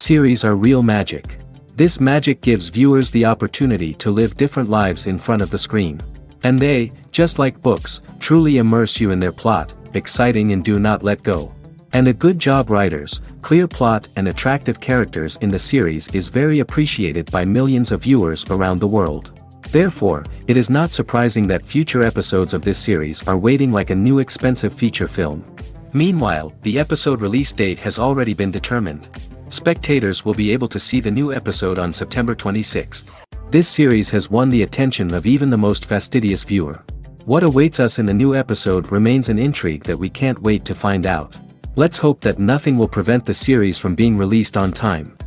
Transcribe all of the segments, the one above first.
series are real magic. This magic gives viewers the opportunity to live different lives in front of the screen. And they, just like books, truly immerse you in their plot, exciting and do not let go. And a good job writers, clear plot and attractive characters in the series is very appreciated by millions of viewers around the world. Therefore, it is not surprising that future episodes of this series are waiting like a new expensive feature film. Meanwhile, the episode release date has already been determined. Spectators will be able to see the new episode on September 26th. This series has won the attention of even the most fastidious viewer. What awaits us in the new episode remains an intrigue that we can't wait to find out. Let's hope that nothing will prevent the series from being released on time.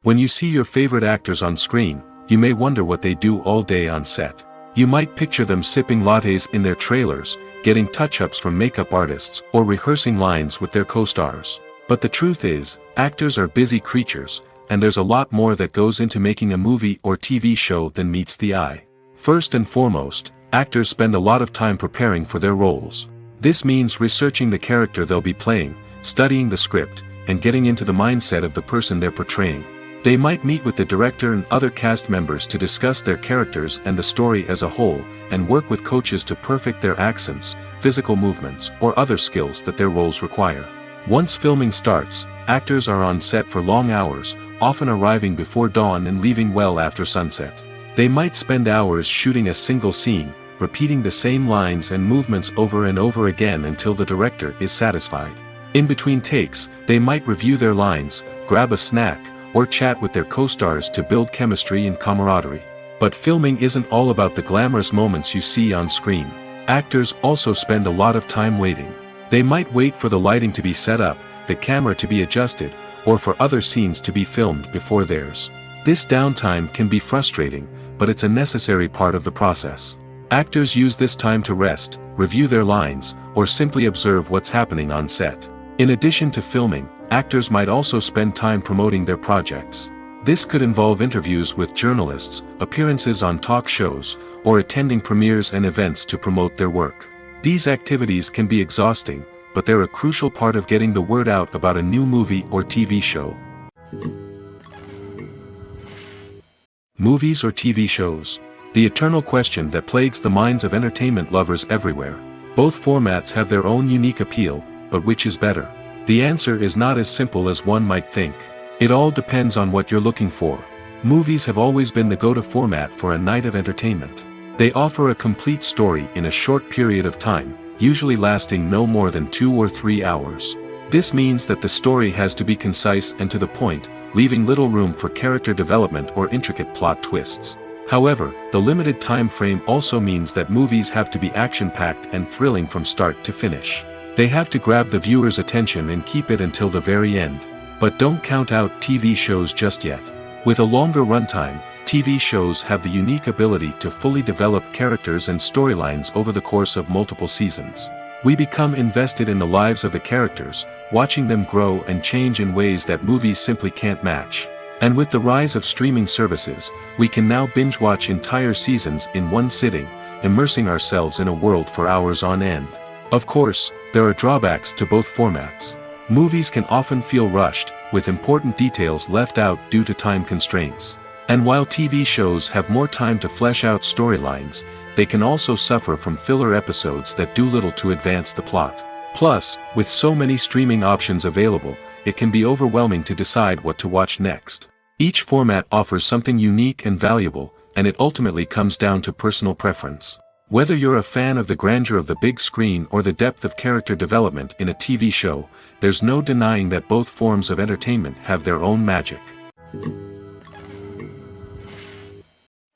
When you see your favorite actors on screen, you may wonder what they do all day on set. You might picture them sipping lattes in their trailers, getting touch-ups from makeup artists, or rehearsing lines with their co-stars. But the truth is, actors are busy creatures, and there's a lot more that goes into making a movie or TV show than meets the eye. First and foremost, actors spend a lot of time preparing for their roles. This means researching the character they'll be playing, studying the script, and getting into the mindset of the person they're portraying. They might meet with the director and other cast members to discuss their characters and the story as a whole, and work with coaches to perfect their accents, physical movements, or other skills that their roles require. Once filming starts, actors are on set for long hours, often arriving before dawn and leaving well after sunset. They might spend hours shooting a single scene, repeating the same lines and movements over and over again until the director is satisfied. In between takes, they might review their lines, grab a snack, or chat with their co-stars to build chemistry and camaraderie. But filming isn't all about the glamorous moments you see on screen. Actors also spend a lot of time waiting. They might wait for the lighting to be set up, the camera to be adjusted, or for other scenes to be filmed before theirs. This downtime can be frustrating, but it's a necessary part of the process. Actors use this time to rest, review their lines, or simply observe what's happening on set. In addition to filming, actors might also spend time promoting their projects. This could involve interviews with journalists, appearances on talk shows, or attending premieres and events to promote their work. These activities can be exhausting, but they're a crucial part of getting the word out about a new movie or TV show. Movies or TV shows? The eternal question that plagues the minds of entertainment lovers everywhere. Both formats have their own unique appeal, but which is better? The answer is not as simple as one might think. It all depends on what you're looking for. Movies have always been the go-to format for a night of entertainment. They offer a complete story in a short period of time, usually lasting no more than 2 or 3 hours. This means that the story has to be concise and to the point, leaving little room for character development or intricate plot twists. However, the limited time frame also means that movies have to be action-packed and thrilling from start to finish. They have to grab the viewer's attention and keep it until the very end. But don't count out TV shows just yet. With a longer runtime, TV shows have the unique ability to fully develop characters and storylines over the course of multiple seasons. We become invested in the lives of the characters, watching them grow and change in ways that movies simply can't match. And with the rise of streaming services, we can now binge-watch entire seasons in one sitting, immersing ourselves in a world for hours on end. Of course, there are drawbacks to both formats. Movies can often feel rushed, with important details left out due to time constraints. And while TV shows have more time to flesh out storylines, they can also suffer from filler episodes that do little to advance the plot. Plus, with so many streaming options available, it can be overwhelming to decide what to watch next. Each format offers something unique and valuable, and it ultimately comes down to personal preference. Whether you're a fan of the grandeur of the big screen or the depth of character development in a TV show, there's no denying that both forms of entertainment have their own magic.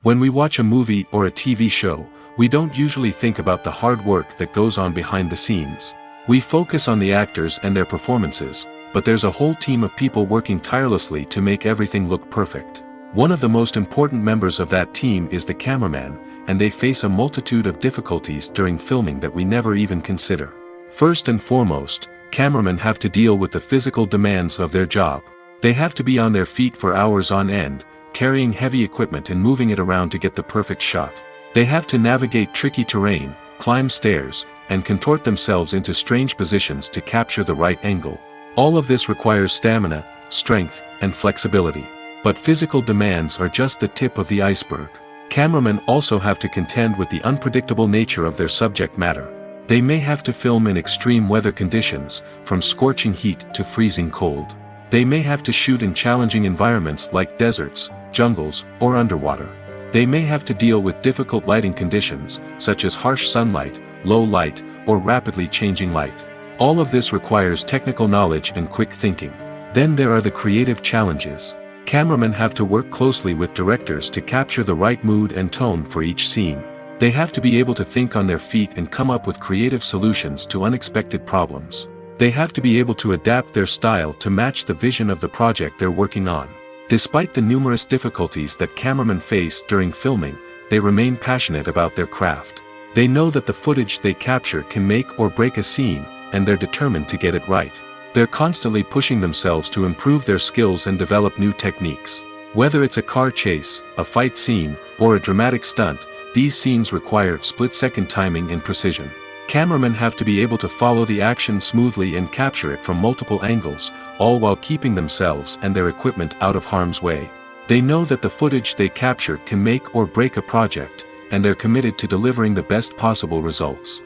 When we watch a movie or a TV show, we don't usually think about the hard work that goes on behind the scenes. We focus on the actors and their performances, but there's a whole team of people working tirelessly to make everything look perfect. One of the most important members of that team is the cameraman, and they face a multitude of difficulties during filming that we never even consider. First and foremost, cameramen have to deal with the physical demands of their job. They have to be on their feet for hours on end, carrying heavy equipment and moving it around to get the perfect shot. They have to navigate tricky terrain, climb stairs, and contort themselves into strange positions to capture the right angle. All of this requires stamina, strength, and flexibility. But physical demands are just the tip of the iceberg. Cameramen also have to contend with the unpredictable nature of their subject matter. They may have to film in extreme weather conditions, from scorching heat to freezing cold. They may have to shoot in challenging environments like deserts, jungles, or underwater. They may have to deal with difficult lighting conditions, such as harsh sunlight, low light, or rapidly changing light. All of this requires technical knowledge and quick thinking. Then there are the creative challenges. Cameramen have to work closely with directors to capture the right mood and tone for each scene. They have to be able to think on their feet and come up with creative solutions to unexpected problems. They have to be able to adapt their style to match the vision of the project they're working on. Despite the numerous difficulties that cameramen face during filming, they remain passionate about their craft. They know that the footage they capture can make or break a scene, and they're determined to get it right. They're constantly pushing themselves to improve their skills and develop new techniques. Whether it's a car chase, a fight scene, or a dramatic stunt, these scenes require split-second timing and precision. Cameramen have to be able to follow the action smoothly and capture it from multiple angles, all while keeping themselves and their equipment out of harm's way. They know that the footage they capture can make or break a project, and they're committed to delivering the best possible results.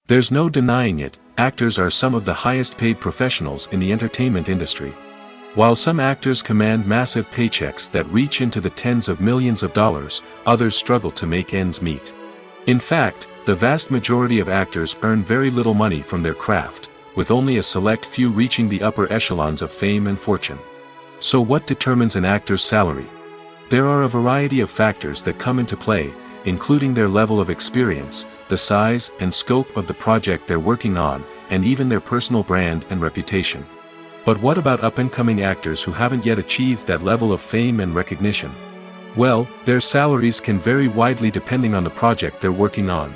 There's no denying it, actors are some of the highest paid professionals in the entertainment industry. While some actors command massive paychecks that reach into the tens of millions of dollars, others struggle to make ends meet. In fact, the vast majority of actors earn very little money from their craft, with only a select few reaching the upper echelons of fame and fortune. So what determines an actor's salary? There are a variety of factors that come into play, including their level of experience, the size and scope of the project they're working on, and even their personal brand and reputation. But what about up-and-coming actors who haven't yet achieved that level of fame and recognition? Well, their salaries can vary widely depending on the project they're working on.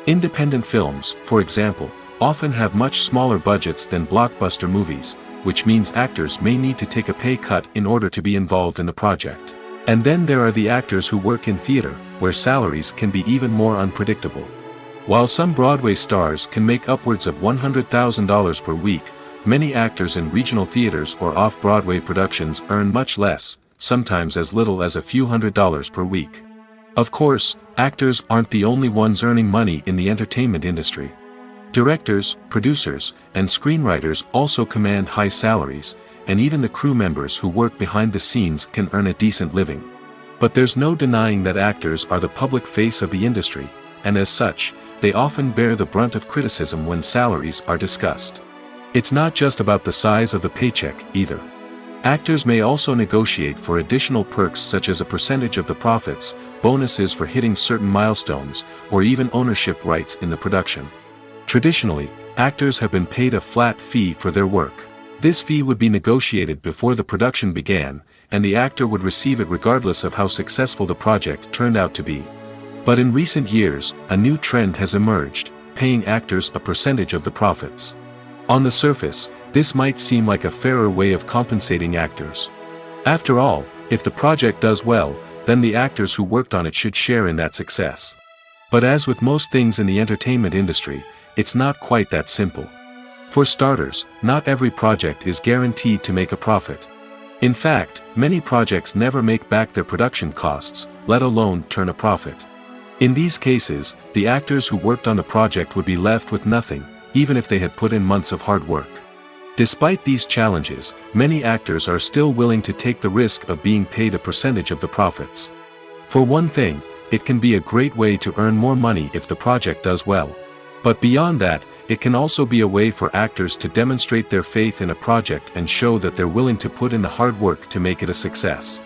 Independent films, for example, often have much smaller budgets than blockbuster movies, which means actors may need to take a pay cut in order to be involved in the project. And then there are the actors who work in theater, where salaries can be even more unpredictable. While some Broadway stars can make upwards of $100,000 per week, many actors in regional theaters or off-Broadway productions earn much less, sometimes as little as a few $100s per week. Of course, actors aren't the only ones earning money in the entertainment industry. Directors, producers, and screenwriters also command high salaries, and even the crew members who work behind the scenes can earn a decent living. But there's no denying that actors are the public face of the industry, and as such, they often bear the brunt of criticism when salaries are discussed. It's not just about the size of the paycheck, either. Actors may also negotiate for additional perks such as a percentage of the profits, bonuses for hitting certain milestones, or even ownership rights in the production. Traditionally, actors have been paid a flat fee for their work. This fee would be negotiated before the production began, and the actor would receive it regardless of how successful the project turned out to be. But in recent years, a new trend has emerged, paying actors a percentage of the profits. On the surface, this might seem like a fairer way of compensating actors. After all, if the project does well, then the actors who worked on it should share in that success. But as with most things in the entertainment industry, it's not quite that simple. For starters, not every project is guaranteed to make a profit. In fact, many projects never make back their production costs, let alone turn a profit. In these cases, the actors who worked on the project would be left with nothing, even if they had put in months of hard work. Despite these challenges, many actors are still willing to take the risk of being paid a percentage of the profits. For one thing, it can be a great way to earn more money if the project does well. But beyond that, it can also be a way for actors to demonstrate their faith in a project and show that they're willing to put in the hard work to make it a success.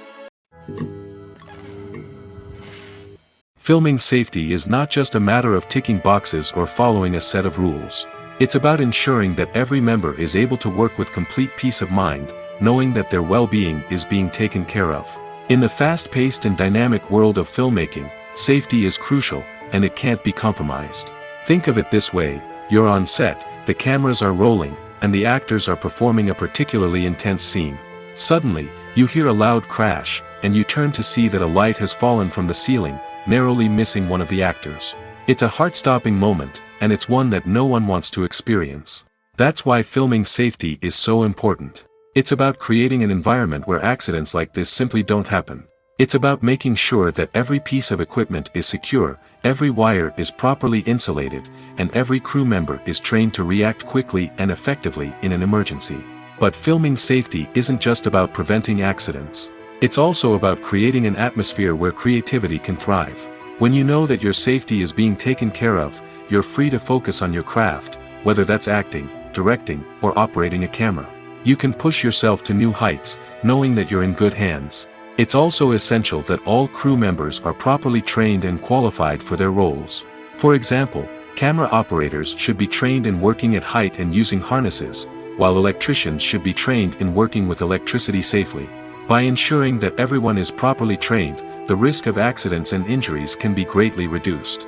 Filming safety is not just a matter of ticking boxes or following a set of rules. It's about ensuring that every member is able to work with complete peace of mind, knowing that their well-being is being taken care of. In the fast-paced and dynamic world of filmmaking, safety is crucial, and it can't be compromised. Think of it this way: you're on set, the cameras are rolling, and the actors are performing a particularly intense scene. Suddenly, you hear a loud crash, and you turn to see that a light has fallen from the ceiling, narrowly missing one of the actors. It's a heart-stopping moment, and it's one that no one wants to experience. That's why filming safety is so important. It's about creating an environment where accidents like this simply don't happen. It's about making sure that every piece of equipment is secure, every wire is properly insulated, and every crew member is trained to react quickly and effectively in an emergency. But filming safety isn't just about preventing accidents. It's also about creating an atmosphere where creativity can thrive. When you know that your safety is being taken care of, you're free to focus on your craft, whether that's acting, directing, or operating a camera. You can push yourself to new heights, knowing that you're in good hands. It's also essential that all crew members are properly trained and qualified for their roles. For example, camera operators should be trained in working at height and using harnesses, while electricians should be trained in working with electricity safely. By ensuring that everyone is properly trained, the risk of accidents and injuries can be greatly reduced.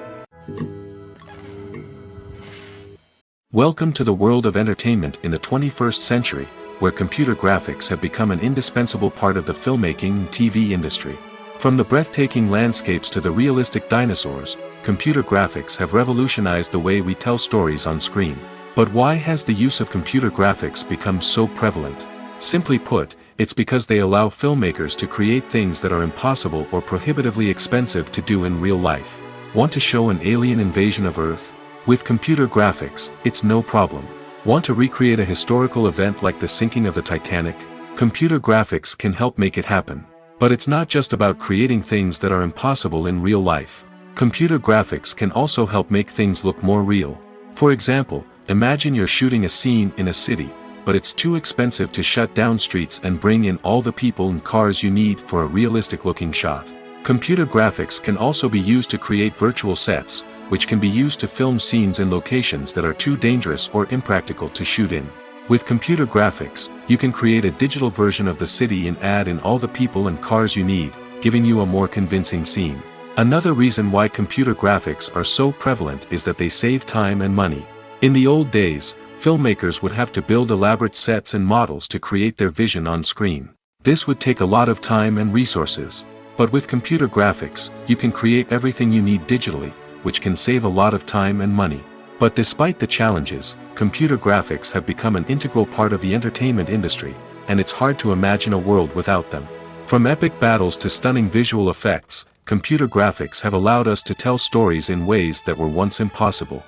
Welcome to the world of entertainment in the 21st century, where computer graphics have become an indispensable part of the filmmaking and TV industry. From the breathtaking landscapes to the realistic dinosaurs, computer graphics have revolutionized the way we tell stories on screen. But why has the use of computer graphics become so prevalent? Simply put, it's because they allow filmmakers to create things that are impossible or prohibitively expensive to do in real life. Want to show an alien invasion of Earth? With computer graphics, it's no problem. Want to recreate a historical event like the sinking of the Titanic? Computer graphics can help make it happen. But it's not just about creating things that are impossible in real life. Computer graphics can also help make things look more real. For example, imagine you're shooting a scene in a city, but it's too expensive to shut down streets and bring in all the people and cars you need for a realistic-looking shot. Computer graphics can also be used to create virtual sets, which can be used to film scenes in locations that are too dangerous or impractical to shoot in. With computer graphics, you can create a digital version of the city and add in all the people and cars you need, giving you a more convincing scene. Another reason why computer graphics are so prevalent is that they save time and money. In the old days, filmmakers would have to build elaborate sets and models to create their vision on screen. This would take a lot of time and resources. But with computer graphics, you can create everything you need digitally, which can save a lot of time and money. But despite the challenges, computer graphics have become an integral part of the entertainment industry, and it's hard to imagine a world without them. From epic battles to stunning visual effects, computer graphics have allowed us to tell stories in ways that were once impossible.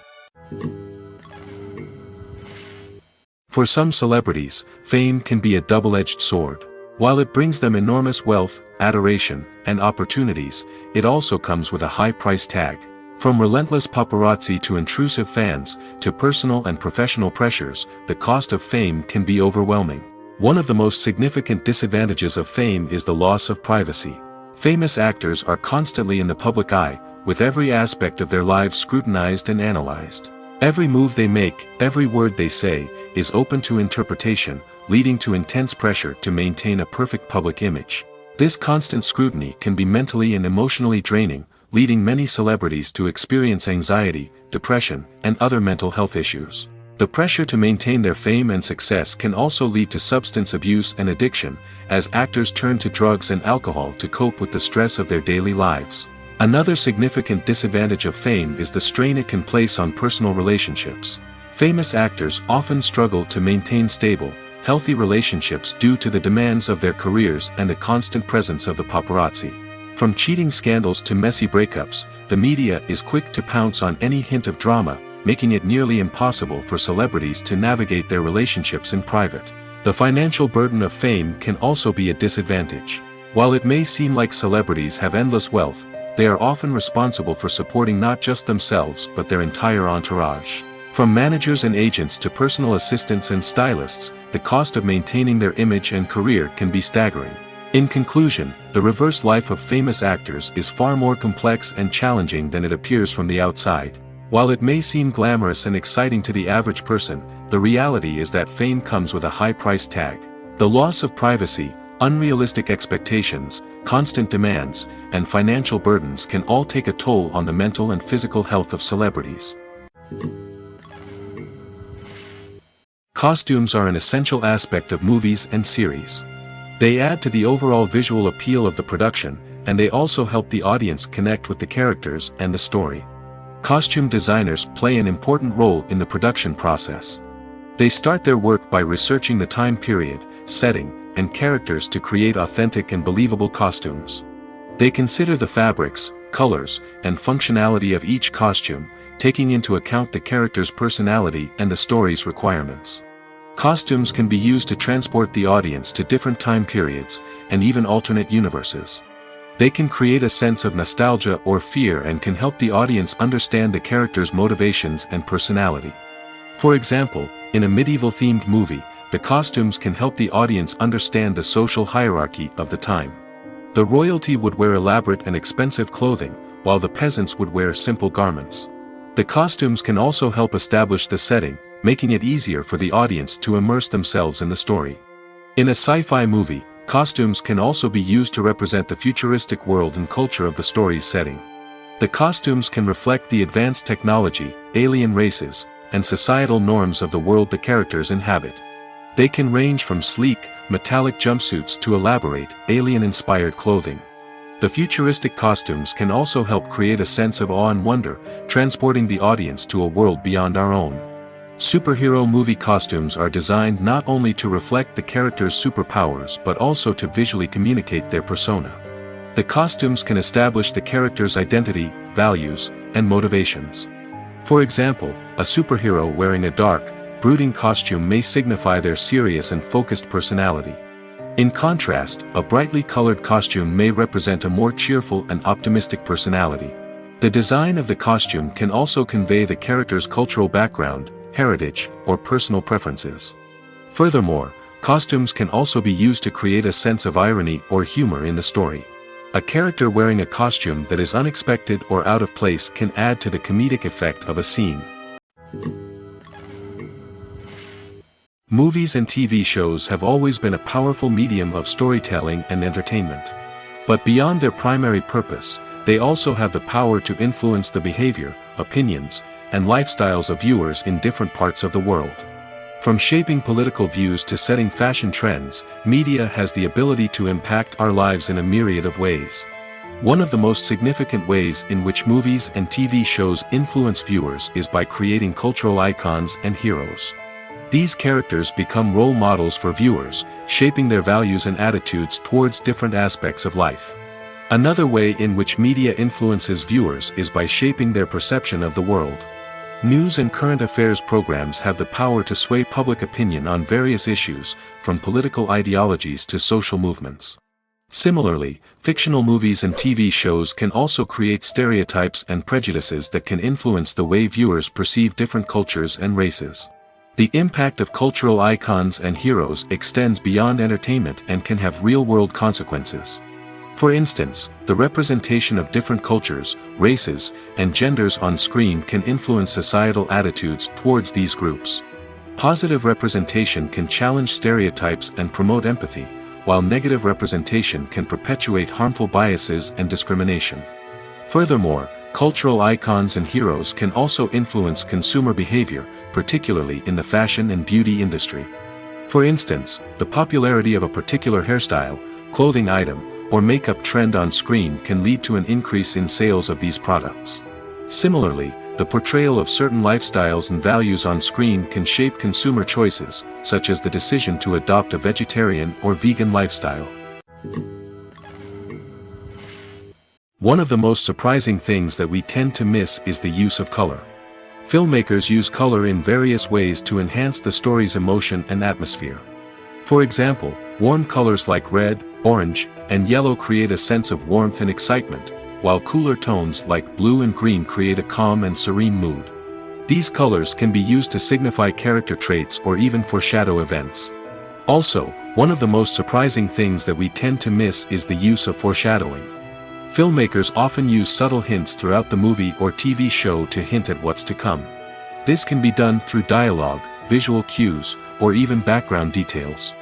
For some celebrities, fame can be a double-edged sword. While it brings them enormous wealth, adoration, and opportunities, it also comes with a high price tag. From relentless paparazzi to intrusive fans, to personal and professional pressures, the cost of fame can be overwhelming. One of the most significant disadvantages of fame is the loss of privacy. Famous actors are constantly in the public eye, with every aspect of their lives scrutinized and analyzed. Every move they make, every word they say, is open to interpretation, leading to intense pressure to maintain a perfect public image. This constant scrutiny can be mentally and emotionally draining, leading many celebrities to experience anxiety, depression, and other mental health issues. The pressure to maintain their fame and success can also lead to substance abuse and addiction, as actors turn to drugs and alcohol to cope with the stress of their daily lives. Another significant disadvantage of fame is the strain it can place on personal relationships. Famous actors often struggle to maintain stable, healthy relationships due to the demands of their careers and the constant presence of the paparazzi. From cheating scandals to messy breakups, the media is quick to pounce on any hint of drama, making it nearly impossible for celebrities to navigate their relationships in private. The financial burden of fame can also be a disadvantage. While it may seem like celebrities have endless wealth, they are often responsible for supporting not just themselves but their entire entourage. From managers and agents to personal assistants and stylists, the cost of maintaining their image and career can be staggering. In conclusion, the reverse life of famous actors is far more complex and challenging than it appears from the outside. While it may seem glamorous and exciting to the average person, the reality is that fame comes with a high price tag. The loss of privacy, unrealistic expectations, constant demands, and financial burdens can all take a toll on the mental and physical health of celebrities. Costumes are an essential aspect of movies and series. They add to the overall visual appeal of the production, and they also help the audience connect with the characters and the story. Costume designers play an important role in the production process. They start their work by researching the time period, setting, and characters to create authentic and believable costumes. They consider the fabrics, colors, and functionality of each costume, taking into account the character's personality and the story's requirements. Costumes can be used to transport the audience to different time periods, and even alternate universes. They can create a sense of nostalgia or fear and can help the audience understand the character's motivations and personality. For example, in a medieval-themed movie, the costumes can help the audience understand the social hierarchy of the time. The royalty would wear elaborate and expensive clothing, while the peasants would wear simple garments. The costumes can also help establish the setting, making it easier for the audience to immerse themselves in the story. In a sci-fi movie, costumes can also be used to represent the futuristic world and culture of the story's setting. The costumes can reflect the advanced technology, alien races, and societal norms of the world the characters inhabit. They can range from sleek, metallic jumpsuits to elaborate, alien-inspired clothing. The futuristic costumes can also help create a sense of awe and wonder, transporting the audience to a world beyond our own. Superhero movie costumes are designed not only to reflect the character's superpowers but also to visually communicate their persona. The costumes can establish the character's identity, values, and motivations. For example, a superhero wearing a dark, brooding costume may signify their serious and focused personality. In contrast, a brightly colored costume may represent a more cheerful and optimistic personality. The design of the costume can also convey the character's cultural background, heritage, or personal preferences. Furthermore, costumes can also be used to create a sense of irony or humor in the story. A character wearing a costume that is unexpected or out of place can add to the comedic effect of a scene. Movies and TV shows have always been a powerful medium of storytelling and entertainment. But beyond their primary purpose, they also have the power to influence the behavior, opinions, and lifestyles of viewers in different parts of the world. From shaping political views to setting fashion trends, media has the ability to impact our lives in a myriad of ways. One of the most significant ways in which movies and TV shows influence viewers is by creating cultural icons and heroes. These characters become role models for viewers, shaping their values and attitudes towards different aspects of life. Another way in which media influences viewers is by shaping their perception of the world. News and current affairs programs have the power to sway public opinion on various issues, from political ideologies to social movements. Similarly, fictional movies and TV shows can also create stereotypes and prejudices that can influence the way viewers perceive different cultures and races. The impact of cultural icons and heroes extends beyond entertainment and can have real-world consequences. For instance, the representation of different cultures, races, and genders on screen can influence societal attitudes towards these groups. Positive representation can challenge stereotypes and promote empathy, while negative representation can perpetuate harmful biases and discrimination. Furthermore, cultural icons and heroes can also influence consumer behavior, particularly in the fashion and beauty industry. For instance, the popularity of a particular hairstyle, clothing item, or makeup trend on screen can lead to an increase in sales of these products. Similarly, the portrayal of certain lifestyles and values on screen can shape consumer choices, such as the decision to adopt a vegetarian or vegan lifestyle. One of the most surprising things that we tend to miss is the use of color. Filmmakers use color in various ways to enhance the story's emotion and atmosphere. For example, warm colors like red, orange, and yellow create a sense of warmth and excitement, while cooler tones like blue and green create a calm and serene mood. These colors can be used to signify character traits or even foreshadow events. Also, one of the most surprising things that we tend to miss is the use of foreshadowing. Filmmakers often use subtle hints throughout the movie or TV show to hint at what's to come. This can be done through dialogue, visual cues, or even background details.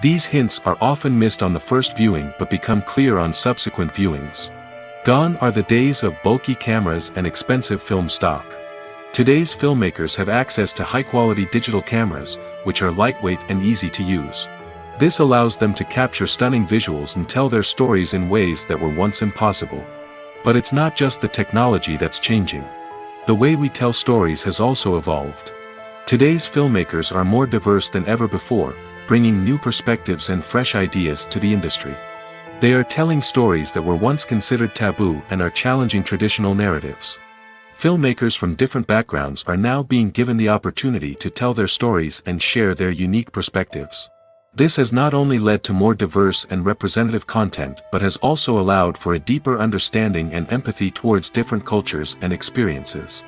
These hints are often missed on the first viewing but become clear on subsequent viewings. Gone are the days of bulky cameras and expensive film stock. Today's filmmakers have access to high-quality digital cameras, which are lightweight and easy to use. This allows them to capture stunning visuals and tell their stories in ways that were once impossible. But it's not just the technology that's changing. The way we tell stories has also evolved. Today's filmmakers are more diverse than ever before, bringing new perspectives and fresh ideas to the industry. They are telling stories that were once considered taboo and are challenging traditional narratives. Filmmakers from different backgrounds are now being given the opportunity to tell their stories and share their unique perspectives. This has not only led to more diverse and representative content but has also allowed for a deeper understanding and empathy towards different cultures and experiences.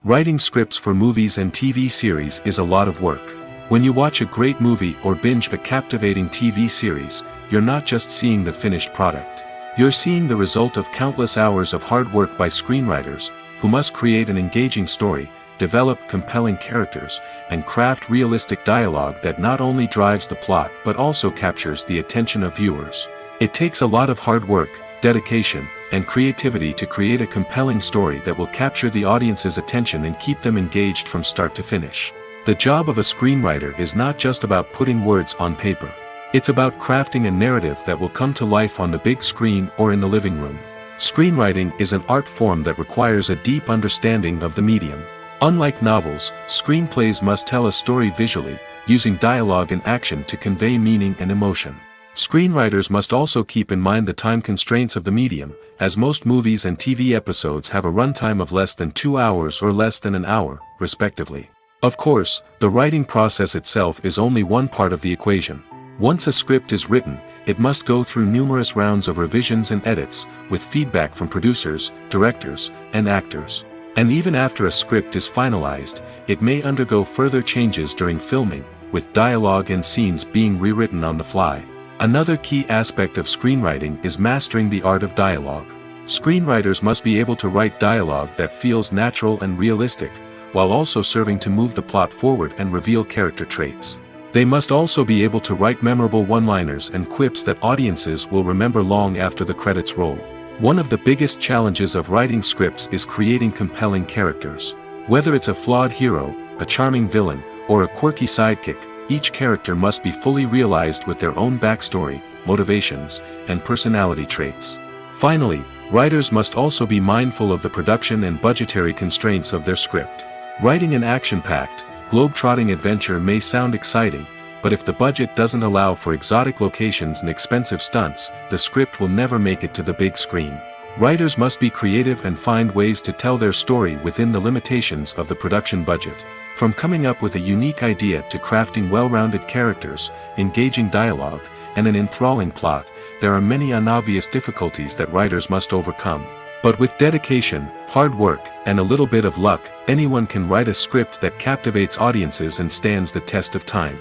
Writing scripts for movies and TV series is a lot of work. When you watch a great movie or binge a captivating TV series, you're not just seeing the finished product. You're seeing the result of countless hours of hard work by screenwriters, who must create an engaging story, develop compelling characters, and craft realistic dialogue that not only drives the plot but also captures the attention of viewers. It takes a lot of hard work, dedication, and creativity to create a compelling story that will capture the audience's attention and keep them engaged from start to finish. The job of a screenwriter is not just about putting words on paper. It's about crafting a narrative that will come to life on the big screen or in the living room. Screenwriting is an art form that requires a deep understanding of the medium. Unlike novels, screenplays must tell a story visually, using dialogue and action to convey meaning and emotion. Screenwriters must also keep in mind the time constraints of the medium, as most movies and TV episodes have a runtime of less than 2 hours or less than an hour, respectively. Of course, the writing process itself is only one part of the equation. Once a script is written, it must go through numerous rounds of revisions and edits, with feedback from producers, directors, and actors. And even after a script is finalized, it may undergo further changes during filming, with dialogue and scenes being rewritten on the fly. Another key aspect of screenwriting is mastering the art of dialogue. Screenwriters must be able to write dialogue that feels natural and realistic, while also serving to move the plot forward and reveal character traits. They must also be able to write memorable one-liners and quips that audiences will remember long after the credits roll. One of the biggest challenges of writing scripts is creating compelling characters. Whether it's a flawed hero, a charming villain, or a quirky sidekick, each character must be fully realized with their own backstory, motivations, and personality traits. Finally, writers must also be mindful of the production and budgetary constraints of their script. Writing an action-packed, globe-trotting adventure may sound exciting, but if the budget doesn't allow for exotic locations and expensive stunts, the script will never make it to the big screen. Writers must be creative and find ways to tell their story within the limitations of the production budget. From coming up with a unique idea to crafting well-rounded characters, engaging dialogue, and an enthralling plot, there are many unobvious difficulties that writers must overcome. But with dedication, hard work, and a little bit of luck, anyone can write a script that captivates audiences and stands the test of time.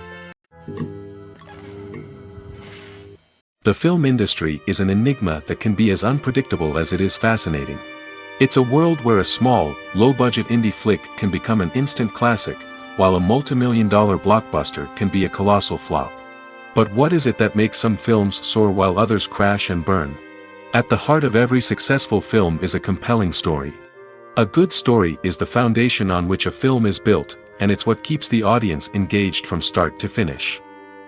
The film industry is an enigma that can be as unpredictable as it is fascinating. It's a world where a small, low-budget indie flick can become an instant classic, while a multi-million-dollar blockbuster can be a colossal flop. But what is it that makes some films soar while others crash and burn? At the heart of every successful film is a compelling story. A good story is the foundation on which a film is built, and it's what keeps the audience engaged from start to finish.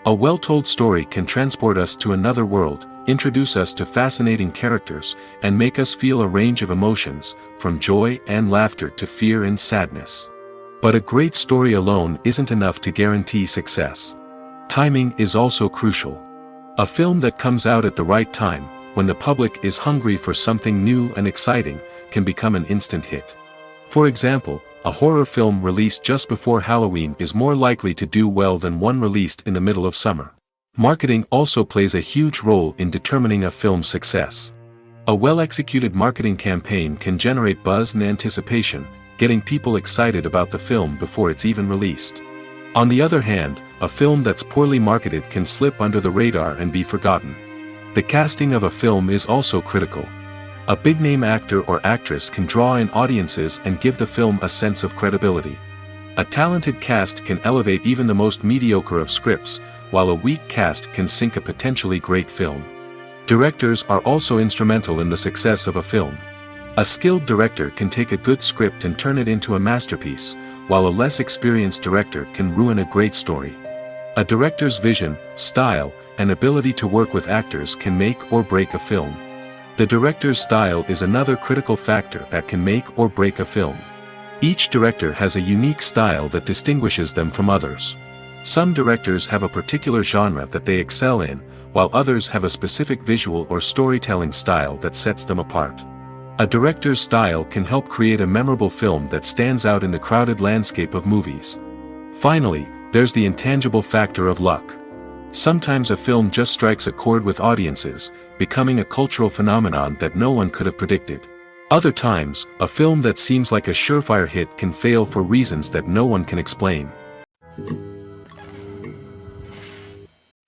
A well-told story can transport us to another world, introduce us to fascinating characters, and make us feel a range of emotions, from joy and laughter to fear and sadness. But a great story alone isn't enough to guarantee success. Timing is also crucial. A film that comes out at the right time, when the public is hungry for something new and exciting, can become an instant hit. For example, a horror film released just before Halloween is more likely to do well than one released in the middle of summer. Marketing also plays a huge role in determining a film's success. A well-executed marketing campaign can generate buzz and anticipation, getting people excited about the film before it's even released. On the other hand, a film that's poorly marketed can slip under the radar and be forgotten. The casting of a film is also critical. A big-name actor or actress can draw in audiences and give the film a sense of credibility. A talented cast can elevate even the most mediocre of scripts, while a weak cast can sink a potentially great film. Directors are also instrumental in the success of a film. A skilled director can take a good script and turn it into a masterpiece, while a less experienced director can ruin a great story. A director's vision, style, and ability to work with actors can make or break a film. The director's style is another critical factor that can make or break a film. Each director has a unique style that distinguishes them from others. Some directors have a particular genre that they excel in, while others have a specific visual or storytelling style that sets them apart. A director's style can help create a memorable film that stands out in the crowded landscape of movies. Finally, there's the intangible factor of luck. Sometimes a film just strikes a chord with audiences, becoming a cultural phenomenon that no one could have predicted. Other times, a film that seems like a surefire hit can fail for reasons that no one can explain.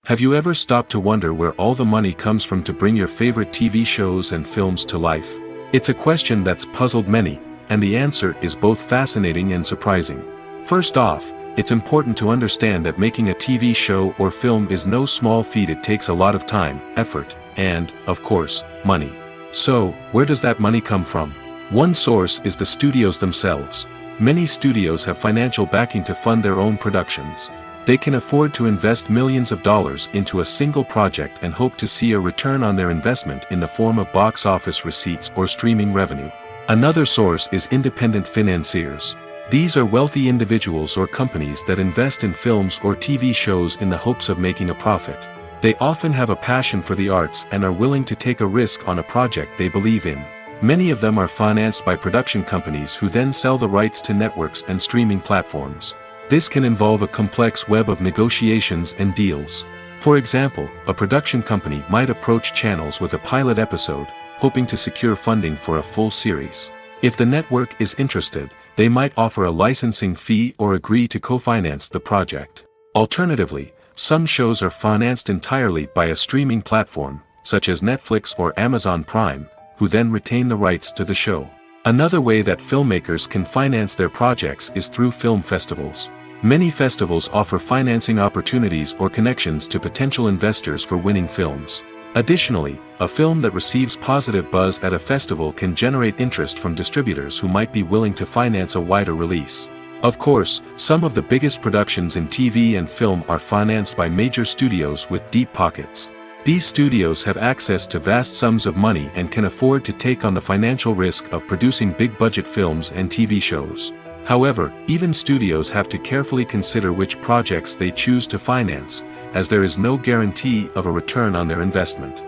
Have you ever stopped to wonder where all the money comes from to bring your favorite TV shows and films to life? It's a question that's puzzled many, and the answer is both fascinating and surprising. First off, it's important to understand that making a TV show or film is no small feat. It takes a lot of time, effort, and, of course, money. So, where does that money come from? One source is the studios themselves. Many studios have financial backing to fund their own productions. They can afford to invest millions of dollars into a single project and hope to see a return on their investment in the form of box office receipts or streaming revenue. Another source is independent financiers. These are wealthy individuals or companies that invest in films or TV shows in the hopes of making a profit. They often have a passion for the arts and are willing to take a risk on a project they believe in. Many of them are financed by production companies who then sell the rights to networks and streaming platforms. This can involve a complex web of negotiations and deals. For example, a production company might approach channels with a pilot episode, hoping to secure funding for a full series. If the network is interested, they might offer a licensing fee or agree to co-finance the project. Alternatively, some shows are financed entirely by a streaming platform, such as Netflix or Amazon Prime, who then retain the rights to the show. Another way that filmmakers can finance their projects is through film festivals. Many festivals offer financing opportunities or connections to potential investors for winning films. Additionally, a film that receives positive buzz at a festival can generate interest from distributors who might be willing to finance a wider release. Of course, some of the biggest productions in TV and film are financed by major studios with deep pockets. These studios have access to vast sums of money and can afford to take on the financial risk of producing big-budget films and TV shows. However, even studios have to carefully consider which projects they choose to finance, as there is no guarantee of a return on their investment.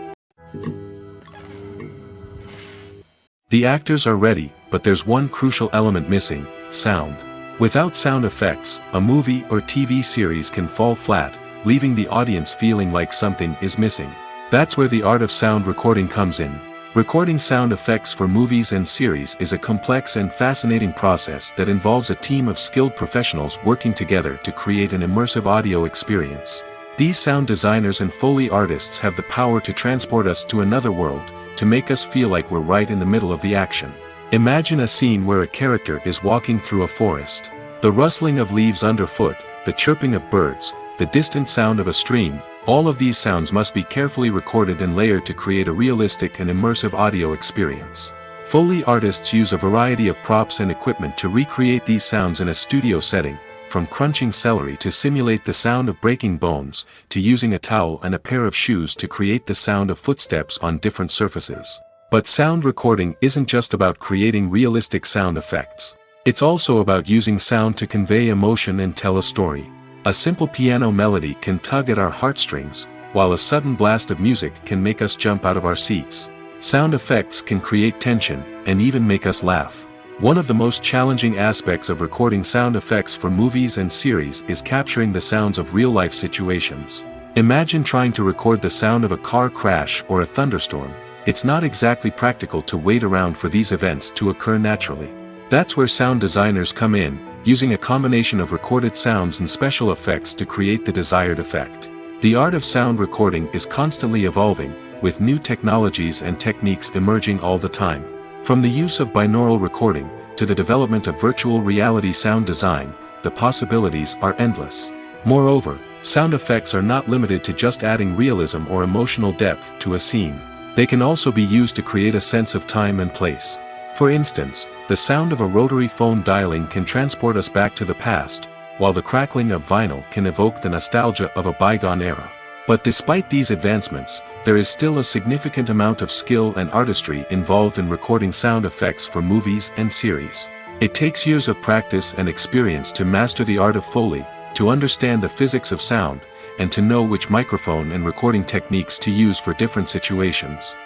The actors are ready, but there's one crucial element missing: sound. Without sound effects, a movie or TV series can fall flat, leaving the audience feeling like something is missing. That's where the art of sound recording comes in. Recording sound effects for movies and series is a complex and fascinating process that involves a team of skilled professionals working together to create an immersive audio experience. These sound designers and Foley artists have the power to transport us to another world, to make us feel like we're right in the middle of the action. Imagine a scene where a character is walking through a forest. The rustling of leaves underfoot, the chirping of birds, the distant sound of a stream, all of these sounds must be carefully recorded and layered to create a realistic and immersive audio experience. Foley artists use a variety of props and equipment to recreate these sounds in a studio setting, from crunching celery to simulate the sound of breaking bones, to using a towel and a pair of shoes to create the sound of footsteps on different surfaces. But sound recording isn't just about creating realistic sound effects. It's also about using sound to convey emotion and tell a story. A simple piano melody can tug at our heartstrings, while a sudden blast of music can make us jump out of our seats. Sound effects can create tension, and even make us laugh. One of the most challenging aspects of recording sound effects for movies and series is capturing the sounds of real-life situations. Imagine trying to record the sound of a car crash or a thunderstorm. It's not exactly practical to wait around for these events to occur naturally. That's where sound designers come in, using a combination of recorded sounds and special effects to create the desired effect. The art of sound recording is constantly evolving, with new technologies and techniques emerging all the time. From the use of binaural recording, to the development of virtual reality sound design, the possibilities are endless. Moreover, sound effects are not limited to just adding realism or emotional depth to a scene. They can also be used to create a sense of time and place. For instance, the sound of a rotary phone dialing can transport us back to the past, while the crackling of vinyl can evoke the nostalgia of a bygone era. But despite these advancements, there is still a significant amount of skill and artistry involved in recording sound effects for movies and series. It takes years of practice and experience to master the art of Foley, to understand the physics of sound, and to know which microphone and recording techniques to use for different situations.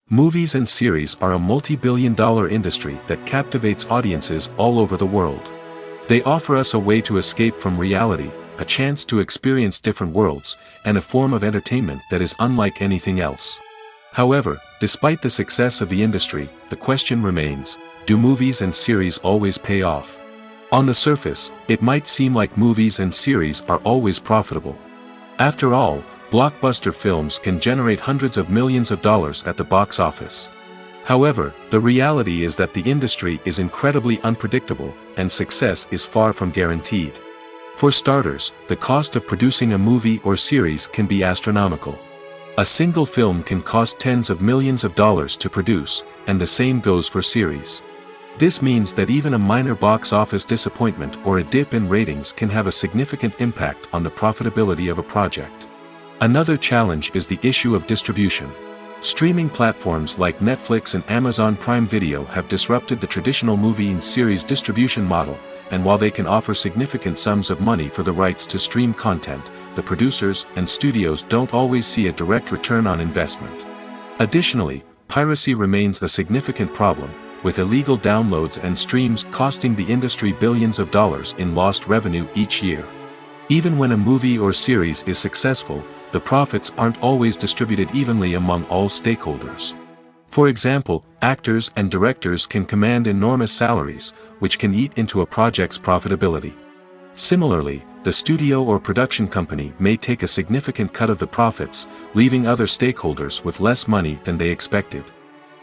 Movies and series are a multi-billion-dollar industry that captivates audiences all over the world. They offer us a way to escape from reality, a chance to experience different worlds, and a form of entertainment that is unlike anything else. However, despite the success of the industry, the question remains, do movies and series always pay off? On the surface, it might seem like movies and series are always profitable. After all, blockbuster films can generate hundreds of millions of dollars at the box office. However, the reality is that the industry is incredibly unpredictable, and success is far from guaranteed. For starters, the cost of producing a movie or series can be astronomical. A single film can cost tens of millions of dollars to produce, and the same goes for series. This means that even a minor box office disappointment or a dip in ratings can have a significant impact on the profitability of a project. Another challenge is the issue of distribution. Streaming platforms like Netflix and Amazon Prime Video have disrupted the traditional movie and series distribution model, and while they can offer significant sums of money for the rights to stream content, the producers and studios don't always see a direct return on investment. Additionally, piracy remains a significant problem, with illegal downloads and streams costing the industry billions of dollars in lost revenue each year. Even when a movie or series is successful, the profits aren't always distributed evenly among all stakeholders. For example, actors and directors can command enormous salaries, which can eat into a project's profitability. Similarly, the studio or production company may take a significant cut of the profits, leaving other stakeholders with less money than they expected.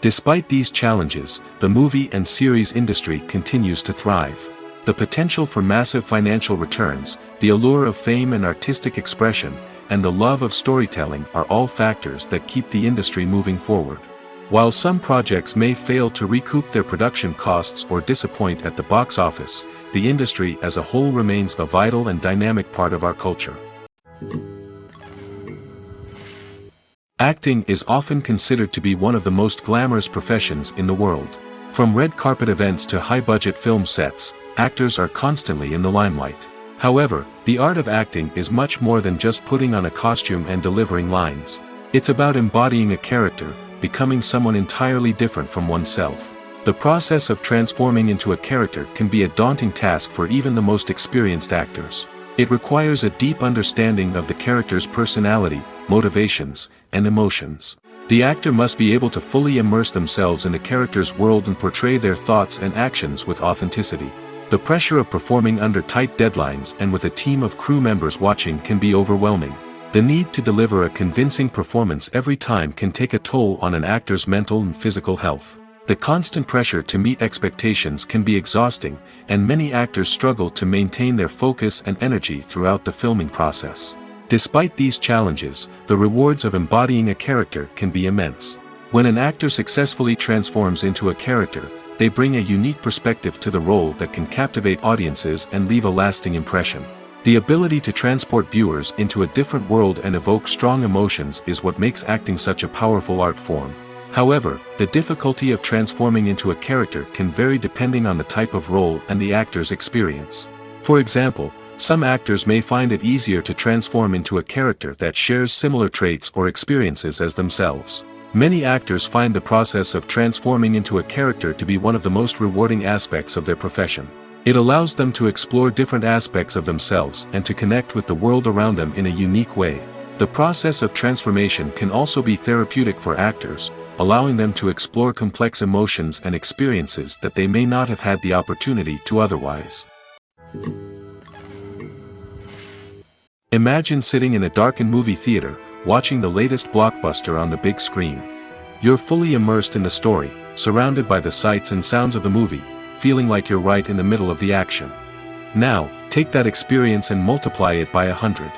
Despite these challenges, the movie and series industry continues to thrive. The potential for massive financial returns, the allure of fame and artistic expression, and the love of storytelling are all factors that keep the industry moving forward. While some projects may fail to recoup their production costs or disappoint at the box office, the industry as a whole remains a vital and dynamic part of our culture. Acting is often considered to be one of the most glamorous professions in the world. From red carpet events to high-budget film sets, actors are constantly in the limelight. However, the art of acting is much more than just putting on a costume and delivering lines. It's about embodying a character, becoming someone entirely different from oneself. The process of transforming into a character can be a daunting task for even the most experienced actors. It requires a deep understanding of the character's personality, motivations, and emotions. The actor must be able to fully immerse themselves in the character's world and portray their thoughts and actions with authenticity. The pressure of performing under tight deadlines and with a team of crew members watching can be overwhelming. The need to deliver a convincing performance every time can take a toll on an actor's mental and physical health. The constant pressure to meet expectations can be exhausting, and many actors struggle to maintain their focus and energy throughout the filming process. Despite these challenges, the rewards of embodying a character can be immense. When an actor successfully transforms into a character, they bring a unique perspective to the role that can captivate audiences and leave a lasting impression. The ability to transport viewers into a different world and evoke strong emotions is what makes acting such a powerful art form. However, the difficulty of transforming into a character can vary depending on the type of role and the actor's experience. For example, some actors may find it easier to transform into a character that shares similar traits or experiences as themselves. Many actors find the process of transforming into a character to be one of the most rewarding aspects of their profession. It allows them to explore different aspects of themselves and to connect with the world around them in a unique way. The process of transformation can also be therapeutic for actors, allowing them to explore complex emotions and experiences that they may not have had the opportunity to otherwise. Imagine sitting in a darkened movie theater, watching the latest blockbuster on the big screen. You're fully immersed in the story, surrounded by the sights and sounds of the movie, feeling like you're right in the middle of the action. Now, take that experience and multiply it by 100.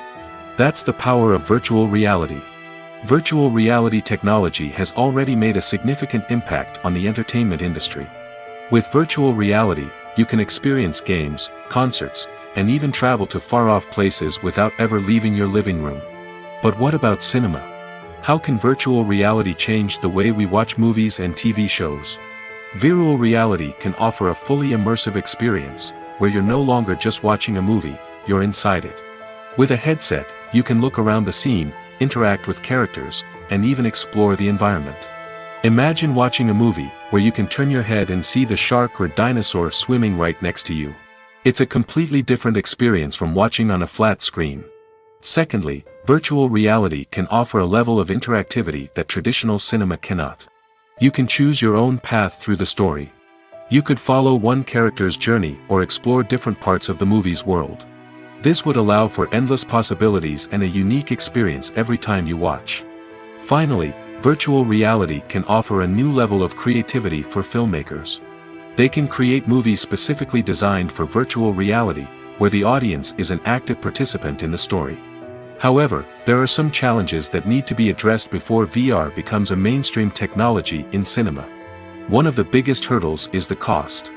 That's the power of virtual reality. Virtual reality technology has already made a significant impact on the entertainment industry. With virtual reality, you can experience games, concerts, and even travel to far-off places without ever leaving your living room. But what about cinema? How can virtual reality change the way we watch movies and TV shows? Virtual reality can offer a fully immersive experience, where you're no longer just watching a movie, you're inside it. With a headset, you can look around the scene, interact with characters, and even explore the environment. Imagine watching a movie, where you can turn your head and see the shark or dinosaur swimming right next to you. It's a completely different experience from watching on a flat screen. Secondly, virtual reality can offer a level of interactivity that traditional cinema cannot. You can choose your own path through the story. You could follow one character's journey or explore different parts of the movie's world. This would allow for endless possibilities and a unique experience every time you watch. Finally, virtual reality can offer a new level of creativity for filmmakers. They can create movies specifically designed for virtual reality, where the audience is an active participant in the story. However, there are some challenges that need to be addressed before VR becomes a mainstream technology in cinema. One of the biggest hurdles is the cost.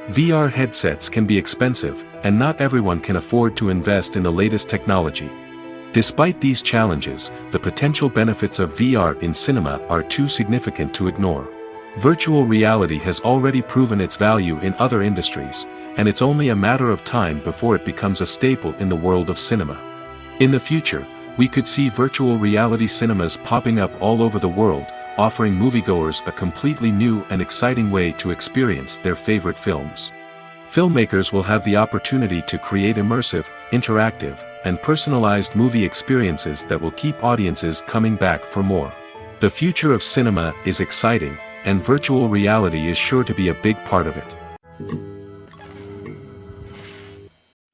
VR headsets can be expensive, and not everyone can afford to invest in the latest technology. Despite these challenges, the potential benefits of VR in cinema are too significant to ignore. Virtual reality has already proven its value in other industries, and it's only a matter of time before it becomes a staple in the world of cinema. In the future, we could see virtual reality cinemas popping up all over the world, offering moviegoers a completely new and exciting way to experience their favorite films. Filmmakers will have the opportunity to create immersive, interactive, and personalized movie experiences that will keep audiences coming back for more. The future of cinema is exciting, and virtual reality is sure to be a big part of it.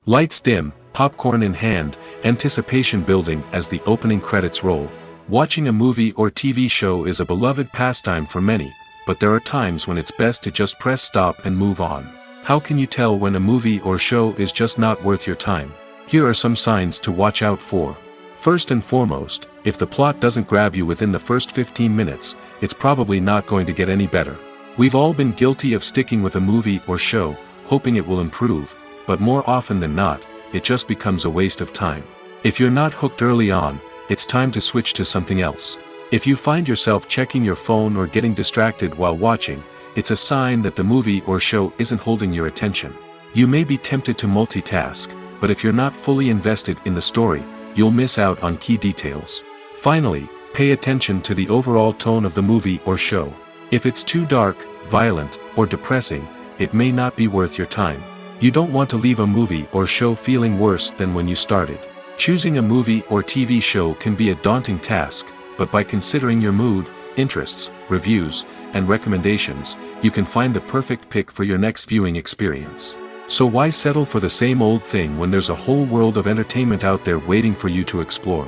Lights dim, popcorn in hand, anticipation building as the opening credits roll. Watching a movie or TV show is a beloved pastime for many, but there are times when it's best to just press stop and move on. How can you tell when a movie or show is just not worth your time? Here are some signs to watch out for. First and foremost, if the plot doesn't grab you within the first 15 minutes, it's probably not going to get any better. We've all been guilty of sticking with a movie or show, hoping it will improve, but more often than not, it just becomes a waste of time. If you're not hooked early on, it's time to switch to something else. If you find yourself checking your phone or getting distracted while watching, it's a sign that the movie or show isn't holding your attention. You may be tempted to multitask, but if you're not fully invested in the story, you'll miss out on key details. Finally, pay attention to the overall tone of the movie or show. If it's too dark, violent, or depressing, it may not be worth your time. You don't want to leave a movie or show feeling worse than when you started. Choosing a movie or TV show can be a daunting task, but by considering your mood, interests, reviews, and recommendations, you can find the perfect pick for your next viewing experience. So why settle for the same old thing when there's a whole world of entertainment out there waiting for you to explore?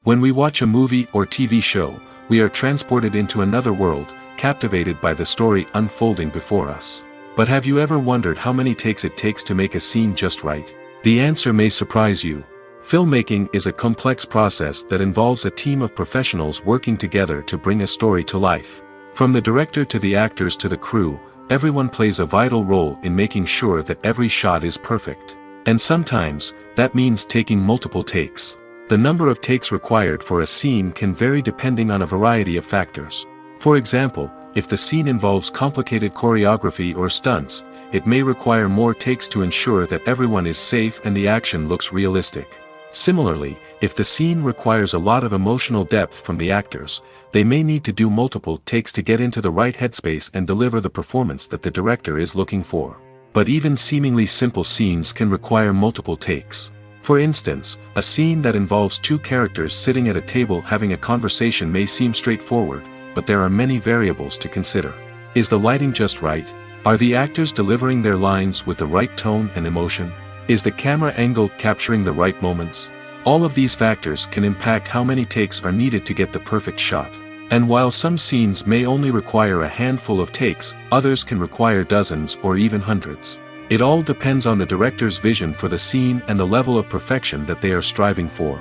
When we watch a movie or TV show, we are transported into another world, captivated by the story unfolding before us. But have you ever wondered how many takes it takes to make a scene just right? The answer may surprise you. Filmmaking is a complex process that involves a team of professionals working together to bring a story to life. From the director to the actors to the crew, everyone plays a vital role in making sure that every shot is perfect. And sometimes, that means taking multiple takes. The number of takes required for a scene can vary depending on a variety of factors. For example, if the scene involves complicated choreography or stunts, it may require more takes to ensure that everyone is safe and the action looks realistic. Similarly, if the scene requires a lot of emotional depth from the actors, they may need to do multiple takes to get into the right headspace and deliver the performance that the director is looking for. But even seemingly simple scenes can require multiple takes. For instance, a scene that involves two characters sitting at a table having a conversation may seem straightforward, but there are many variables to consider. Is the lighting just right? Are the actors delivering their lines with the right tone and emotion? Is the camera angle capturing the right moments? All of these factors can impact how many takes are needed to get the perfect shot. And while some scenes may only require a handful of takes, others can require dozens or even hundreds. It all depends on the director's vision for the scene and the level of perfection that they are striving for.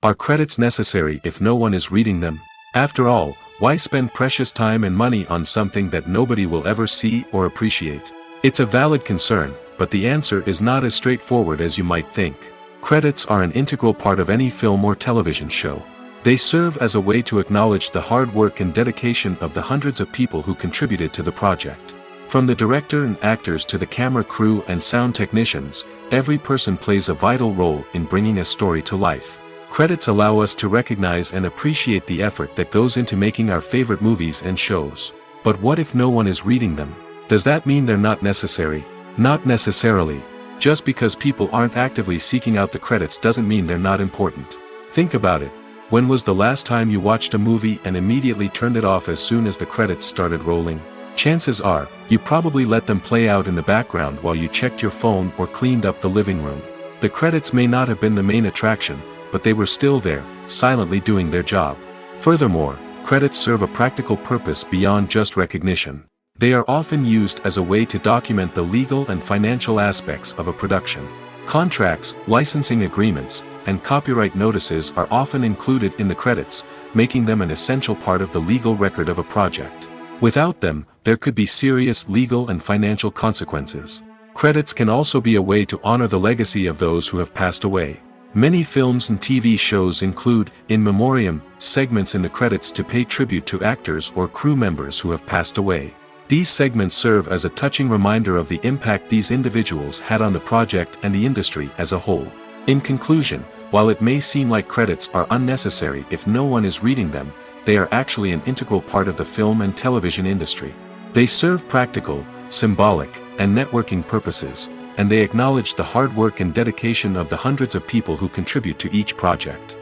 Are credits necessary if no one is reading them? After all, Why spend precious time and money on something that nobody will ever see or appreciate? It's a valid concern, but the answer is not as straightforward as you might think. Credits are an integral part of any film or television show. They serve as a way to acknowledge the hard work and dedication of the hundreds of people who contributed to the project. From the director and actors to the camera crew and sound technicians, every person plays a vital role in bringing a story to life. Credits allow us to recognize and appreciate the effort that goes into making our favorite movies and shows. But what if no one is reading them? Does that mean they're not necessary? Not necessarily. Just because people aren't actively seeking out the credits doesn't mean they're not important. Think about it. When was the last time you watched a movie and immediately turned it off as soon as the credits started rolling? Chances are, you probably let them play out in the background while you checked your phone or cleaned up the living room. The credits may not have been the main attraction, but they were still there, silently doing their job. Furthermore, credits serve a practical purpose beyond just recognition. They are often used as a way to document the legal and financial aspects of a production. Contracts, licensing agreements, and copyright notices are often included in the credits, making them an essential part of the legal record of a project. Without them, there could be serious legal and financial consequences. Credits can also be a way to honor the legacy of those who have passed away. Many films and TV shows include, in memoriam, segments in the credits to pay tribute to actors or crew members who have passed away. These segments serve as a touching reminder of the impact these individuals had on the project and the industry as a whole. In conclusion, while it may seem like credits are unnecessary if no one is reading them, they are actually an integral part of the film and television industry. They serve practical, symbolic, and networking purposes, and they acknowledge the hard work and dedication of the hundreds of people who contribute to each project.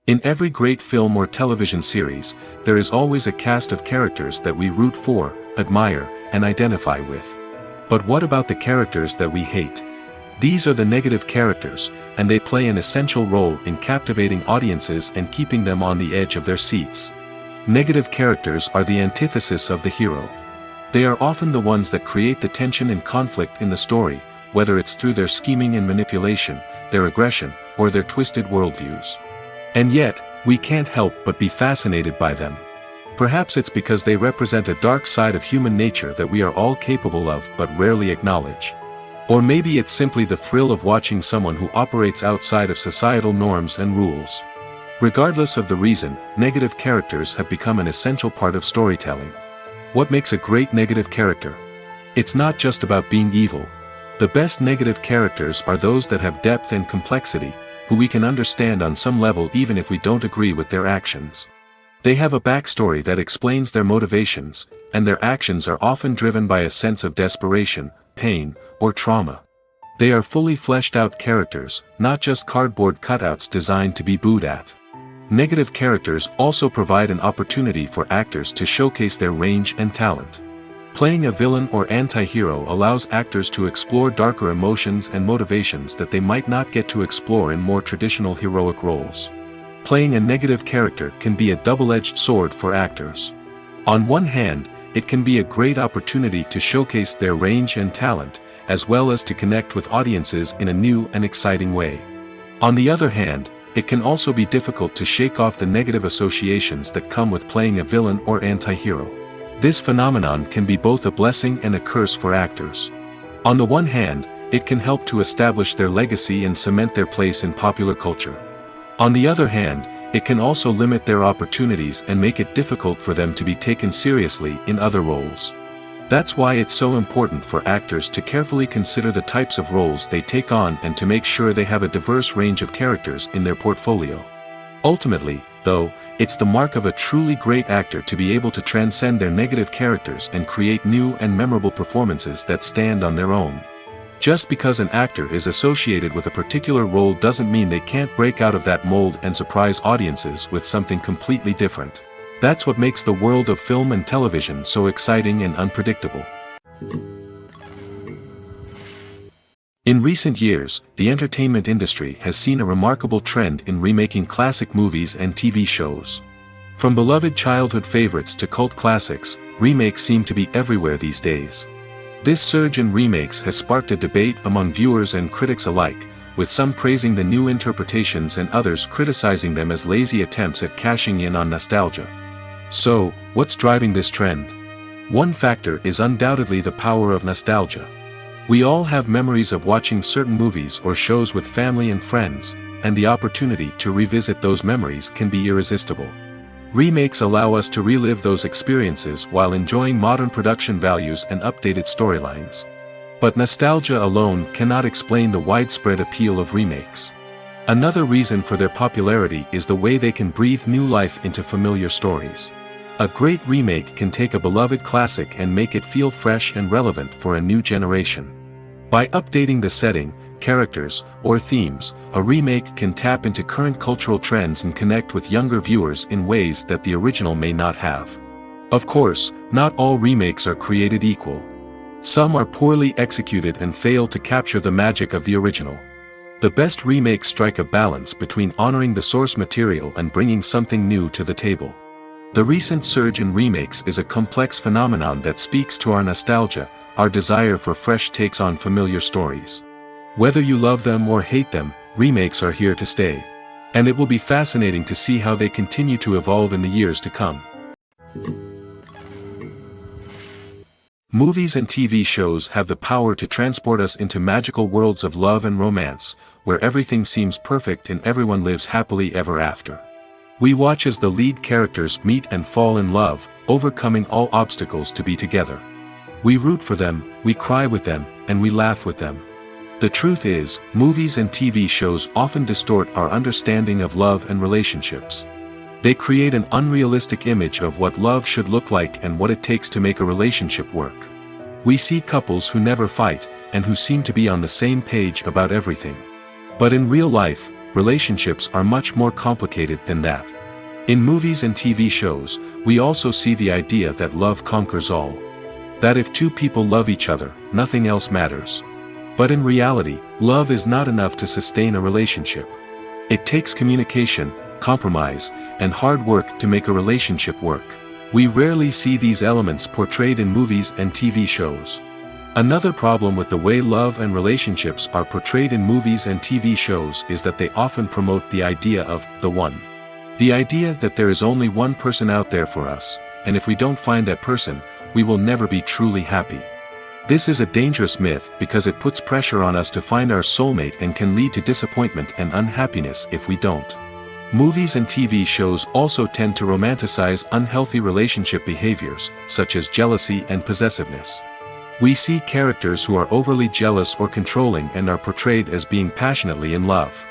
In every great film or television series, there is always a cast of characters that we root for, admire, and identify with. But what about the characters that we hate? These are the negative characters, and they play an essential role in captivating audiences and keeping them on the edge of their seats. Negative characters are the antithesis of the hero. They are often the ones that create the tension and conflict in the story, whether it's through their scheming and manipulation, their aggression, or their twisted worldviews. And yet, we can't help but be fascinated by them. Perhaps it's because they represent a dark side of human nature that we are all capable of but rarely acknowledge. Or maybe it's simply the thrill of watching someone who operates outside of societal norms and rules. Regardless of the reason, negative characters have become an essential part of storytelling. What makes a great negative character? It's not just about being evil. The best negative characters are those that have depth and complexity, who we can understand on some level even if we don't agree with their actions. They have a backstory that explains their motivations, and their actions are often driven by a sense of desperation, pain, or trauma. They are fully fleshed out characters, not just cardboard cutouts designed to be booed at. Negative characters also provide an opportunity for actors to showcase their range and talent. Playing a villain or anti-hero allows actors to explore darker emotions and motivations that they might not get to explore in more traditional heroic roles. Playing a negative character can be a double-edged sword for actors. On one hand, it can be a great opportunity to showcase their range and talent, as well as to connect with audiences in a new and exciting way. On the other hand, it can also be difficult to shake off the negative associations that come with playing a villain or anti-hero. This phenomenon can be both a blessing and a curse for actors. On the one hand, it can help to establish their legacy and cement their place in popular culture. On the other hand, it can also limit their opportunities and make it difficult for them to be taken seriously in other roles. That's why it's so important for actors to carefully consider the types of roles they take on and to make sure they have a diverse range of characters in their portfolio. Ultimately, though, it's the mark of a truly great actor to be able to transcend their negative characters and create new and memorable performances that stand on their own. Just because an actor is associated with a particular role doesn't mean they can't break out of that mold and surprise audiences with something completely different. That's what makes the world of film and television so exciting and unpredictable. In recent years, the entertainment industry has seen a remarkable trend in remaking classic movies and TV shows. From beloved childhood favorites to cult classics, remakes seem to be everywhere these days. This surge in remakes has sparked a debate among viewers and critics alike, with some praising the new interpretations and others criticizing them as lazy attempts at cashing in on nostalgia. So, what's driving this trend? One factor is undoubtedly the power of nostalgia. We all have memories of watching certain movies or shows with family and friends, and the opportunity to revisit those memories can be irresistible. Remakes allow us to relive those experiences while enjoying modern production values and updated storylines. But nostalgia alone cannot explain the widespread appeal of remakes. Another reason for their popularity is the way they can breathe new life into familiar stories. A great remake can take a beloved classic and make it feel fresh and relevant for a new generation. By updating the setting, characters, or themes, a remake can tap into current cultural trends and connect with younger viewers in ways that the original may not have. Of course, not all remakes are created equal. Some are poorly executed and fail to capture the magic of the original. The best remakes strike a balance between honoring the source material and bringing something new to the table. The recent surge in remakes is a complex phenomenon that speaks to our nostalgia, our desire for fresh takes on familiar stories. Whether you love them or hate them, remakes are here to stay. And it will be fascinating to see how they continue to evolve in the years to come. Movies and TV shows have the power to transport us into magical worlds of love and romance, where everything seems perfect and everyone lives happily ever after. We watch as the lead characters meet and fall in love, overcoming all obstacles to be together. We root for them, we cry with them, and we laugh with them. The truth is, movies and TV shows often distort our understanding of love and relationships. They create an unrealistic image of what love should look like and what it takes to make a relationship work. We see couples who never fight, and who seem to be on the same page about everything. But in real life, relationships are much more complicated than that. In movies and TV shows, we also see the idea that love conquers all. That if two people love each other, nothing else matters. But in reality, love is not enough to sustain a relationship. It takes communication, compromise, and hard work to make a relationship work. We rarely see these elements portrayed in movies and TV shows. Another problem with the way love and relationships are portrayed in movies and TV shows is that they often promote the idea of the one. The idea that there is only one person out there for us, and if we don't find that person, we will never be truly happy. This is a dangerous myth because it puts pressure on us to find our soulmate and can lead to disappointment and unhappiness if we don't. Movies and TV shows also tend to romanticize unhealthy relationship behaviors, such as jealousy and possessiveness. We see characters who are overly jealous or controlling and are portrayed as being passionately in love.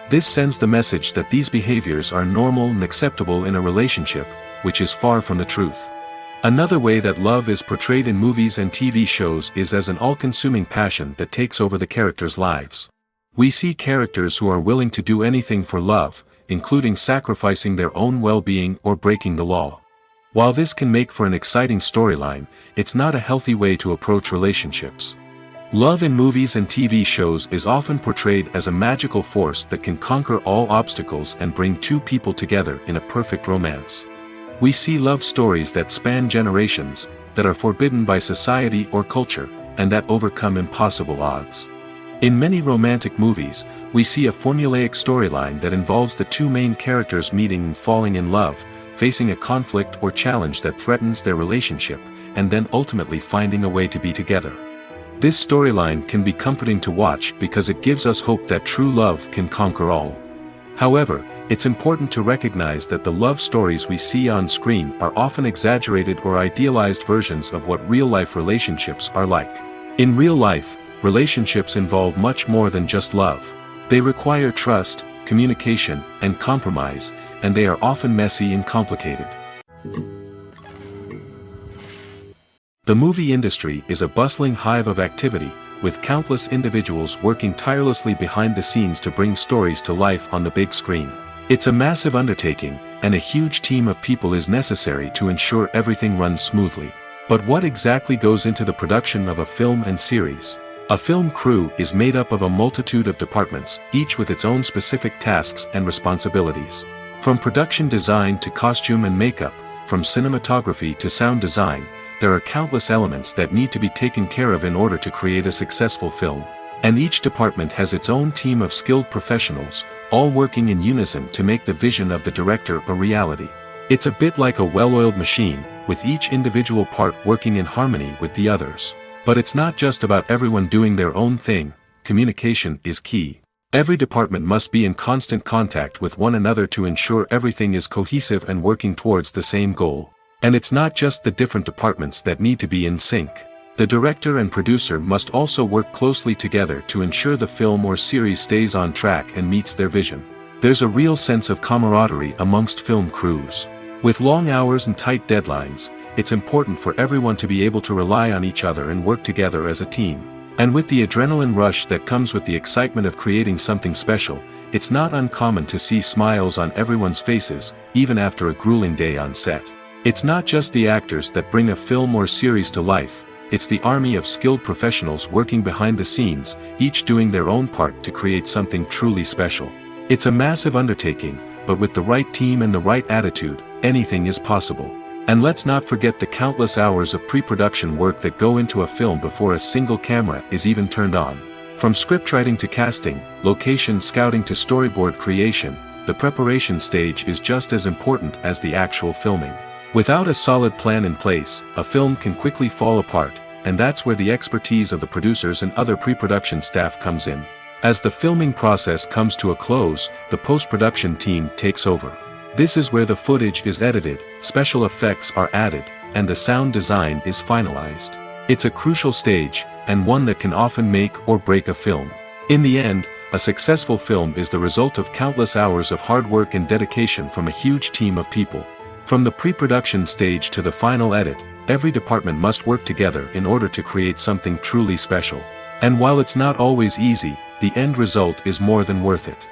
This sends the message that these behaviors are normal and acceptable in a relationship, which is far from the truth. Another way that love is portrayed in movies and TV shows is as an all-consuming passion that takes over the characters' lives. We see characters who are willing to do anything for love, including sacrificing their own well-being or breaking the law. While this can make for an exciting storyline, it's not a healthy way to approach relationships. Love in movies and TV shows is often portrayed as a magical force that can conquer all obstacles and bring two people together in a perfect romance. We see love stories that span generations, that are forbidden by society or culture, and that overcome impossible odds. In many romantic movies, we see a formulaic storyline that involves the two main characters meeting and falling in love, facing a conflict or challenge that threatens their relationship, and then ultimately finding a way to be together. This storyline can be comforting to watch because it gives us hope that true love can conquer all. However, it's important to recognize that the love stories we see on screen are often exaggerated or idealized versions of what real-life relationships are like. In real life, relationships involve much more than just love. They require trust, communication, and compromise, and they are often messy and complicated. The movie industry is a bustling hive of activity, with countless individuals working tirelessly behind the scenes to bring stories to life on the big screen. It's a massive undertaking, and a huge team of people is necessary to ensure everything runs smoothly. But what exactly goes into the production of a film and series? A film crew is made up of a multitude of departments, each with its own specific tasks and responsibilities. From production design to costume and makeup, from cinematography to sound design, there are countless elements that need to be taken care of in order to create a successful film. And each department has its own team of skilled professionals, all working in unison to make the vision of the director a reality. It's a bit like a well-oiled machine, with each individual part working in harmony with the others. But it's not just about everyone doing their own thing. Communication is key. Every department must be in constant contact with one another to ensure everything is cohesive and working towards the same goal. And it's not just the different departments that need to be in sync. The director and producer must also work closely together to ensure the film or series stays on track and meets their vision. There's a real sense of camaraderie amongst film crews. With long hours and tight deadlines, it's important for everyone to be able to rely on each other and work together as a team. And with the adrenaline rush that comes with the excitement of creating something special, it's not uncommon to see smiles on everyone's faces, even after a grueling day on set. It's not just the actors that bring a film or series to life, it's the army of skilled professionals working behind the scenes, each doing their own part to create something truly special. It's a massive undertaking, but with the right team and the right attitude, anything is possible. And let's not forget the countless hours of pre-production work that go into a film before a single camera is even turned on. From scriptwriting to casting, location scouting to storyboard creation, the preparation stage is just as important as the actual filming. Without a solid plan in place, a film can quickly fall apart, and that's where the expertise of the producers and other pre-production staff comes in. As the filming process comes to a close, the post-production team takes over. This is where the footage is edited, special effects are added, and the sound design is finalized. It's a crucial stage, and one that can often make or break a film. In the end, a successful film is the result of countless hours of hard work and dedication from a huge team of people. From the pre-production stage to the final edit, every department must work together in order to create something truly special. And while it's not always easy, the end result is more than worth it.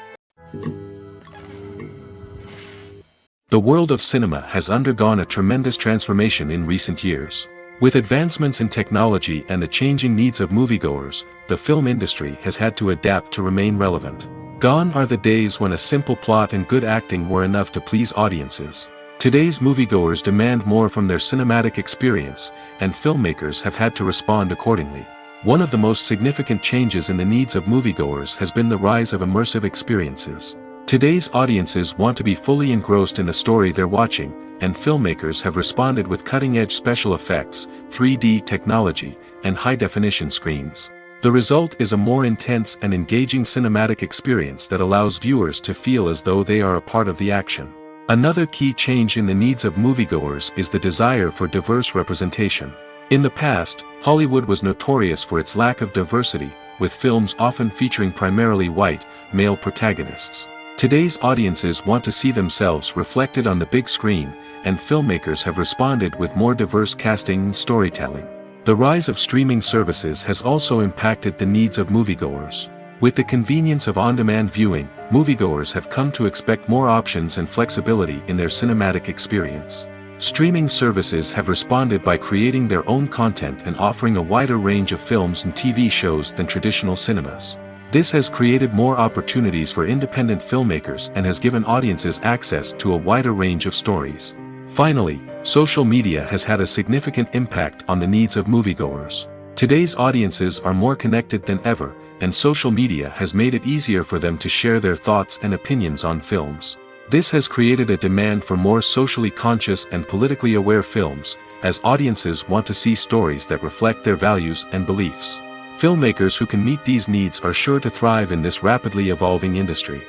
The world of cinema has undergone a tremendous transformation in recent years. With advancements in technology and the changing needs of moviegoers, the film industry has had to adapt to remain relevant. Gone are the days when a simple plot and good acting were enough to please audiences. Today's moviegoers demand more from their cinematic experience, and filmmakers have had to respond accordingly. One of the most significant changes in the needs of moviegoers has been the rise of immersive experiences. Today's audiences want to be fully engrossed in the story they're watching, and filmmakers have responded with cutting-edge special effects, 3D technology, and high-definition screens. The result is a more intense and engaging cinematic experience that allows viewers to feel as though they are a part of the action. Another key change in the needs of moviegoers is the desire for diverse representation. In the past, Hollywood was notorious for its lack of diversity, with films often featuring primarily white, male protagonists. Today's audiences want to see themselves reflected on the big screen, and filmmakers have responded with more diverse casting and storytelling. The rise of streaming services has also impacted the needs of moviegoers. With the convenience of on-demand viewing, moviegoers have come to expect more options and flexibility in their cinematic experience. Streaming services have responded by creating their own content and offering a wider range of films and TV shows than traditional cinemas. This has created more opportunities for independent filmmakers and has given audiences access to a wider range of stories. Finally, social media has had a significant impact on the needs of moviegoers. Today's audiences are more connected than ever, and social media has made it easier for them to share their thoughts and opinions on films. This has created a demand for more socially conscious and politically aware films, as audiences want to see stories that reflect their values and beliefs. Filmmakers who can meet these needs are sure to thrive in this rapidly evolving industry.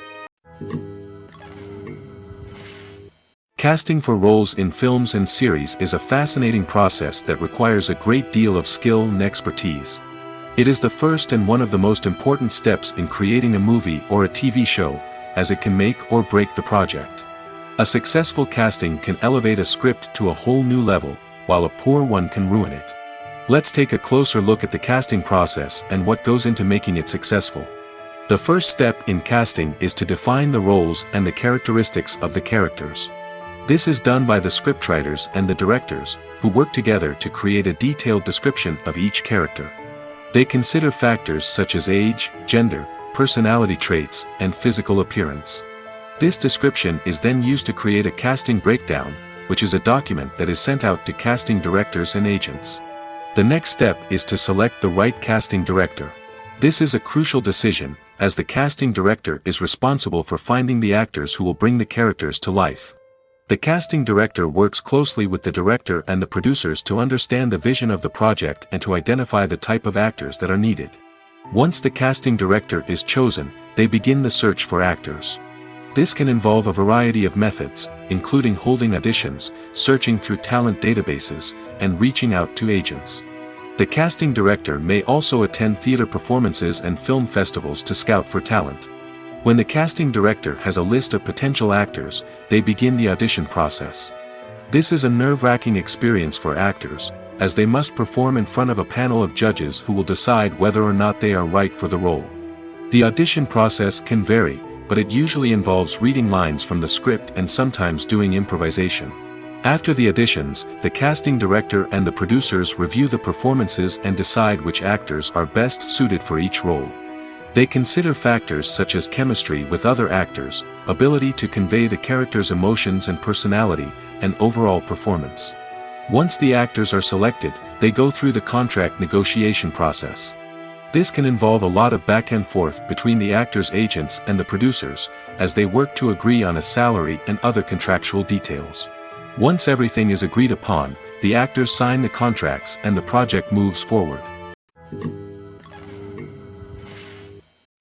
Casting for roles in films and series is a fascinating process that requires a great deal of skill and expertise. It is the first and one of the most important steps in creating a movie or a TV show, as it can make or break the project. A successful casting can elevate a script to a whole new level, while a poor one can ruin it. Let's take a closer look at the casting process and what goes into making it successful. The first step in casting is to define the roles and the characteristics of the characters. This is done by the scriptwriters and the directors, who work together to create a detailed description of each character. They consider factors such as age, gender, personality traits, and physical appearance. This description is then used to create a casting breakdown, which is a document that is sent out to casting directors and agents. The next step is to select the right casting director. This is a crucial decision, as the casting director is responsible for finding the actors who will bring the characters to life. The casting director works closely with the director and the producers to understand the vision of the project and to identify the type of actors that are needed. Once the casting director is chosen, they begin the search for actors. This can involve a variety of methods, including holding auditions, searching through talent databases, and reaching out to agents. The casting director may also attend theater performances and film festivals to scout for talent. When the casting director has a list of potential actors, they begin the audition process. This is a nerve-wracking experience for actors, as they must perform in front of a panel of judges who will decide whether or not they are right for the role. The audition process can vary, but it usually involves reading lines from the script and sometimes doing improvisation. After the auditions, the casting director and the producers review the performances and decide which actors are best suited for each role. They consider factors such as chemistry with other actors, ability to convey the character's emotions and personality, and overall performance. Once the actors are selected, they go through the contract negotiation process. This can involve a lot of back and forth between the actors' agents and the producers, as they work to agree on a salary and other contractual details. Once everything is agreed upon, the actors sign the contracts and the project moves forward.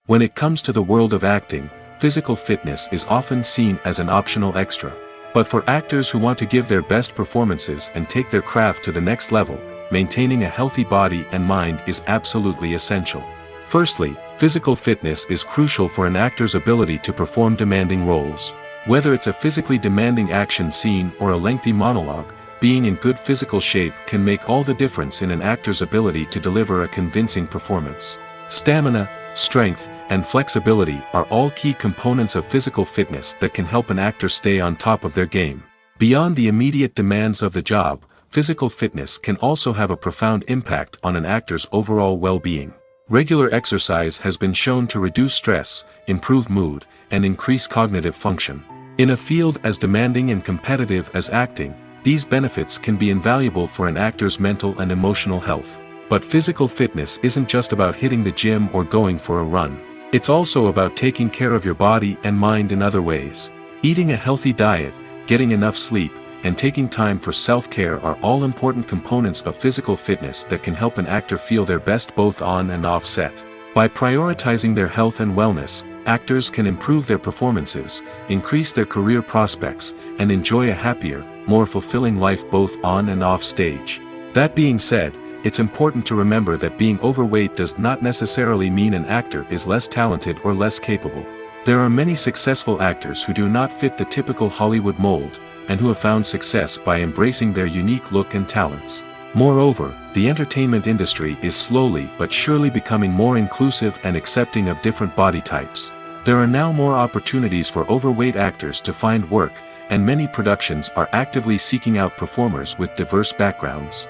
When it comes to the world of acting, physical fitness is often seen as an optional extra. But for actors who want to give their best performances and take their craft to the next level, maintaining a healthy body and mind is absolutely essential. Firstly, physical fitness is crucial for an actor's ability to perform demanding roles. Whether it's a physically demanding action scene or a lengthy monologue, being in good physical shape can make all the difference in an actor's ability to deliver a convincing performance. Stamina, strength, and flexibility are all key components of physical fitness that can help an actor stay on top of their game. Beyond the immediate demands of the job, physical fitness can also have a profound impact on an actor's overall well-being. Regular exercise has been shown to reduce stress, improve mood, and increase cognitive function. In a field as demanding and competitive as acting, these benefits can be invaluable for an actor's mental and emotional health. But physical fitness isn't just about hitting the gym or going for a run. It's also about taking care of your body and mind in other ways. Eating a healthy diet, getting enough sleep, and taking time for self-care are all important components of physical fitness that can help an actor feel their best both on and off set. By prioritizing their health and wellness, actors can improve their performances, increase their career prospects, and enjoy a happier, more fulfilling life both on and off stage. That being said, it's important to remember that being overweight does not necessarily mean an actor is less talented or less capable. There are many successful actors who do not fit the typical Hollywood mold, and who have found success by embracing their unique look and talents. Moreover, the entertainment industry is slowly but surely becoming more inclusive and accepting of different body types. There are now more opportunities for overweight actors to find work, and many productions are actively seeking out performers with diverse backgrounds.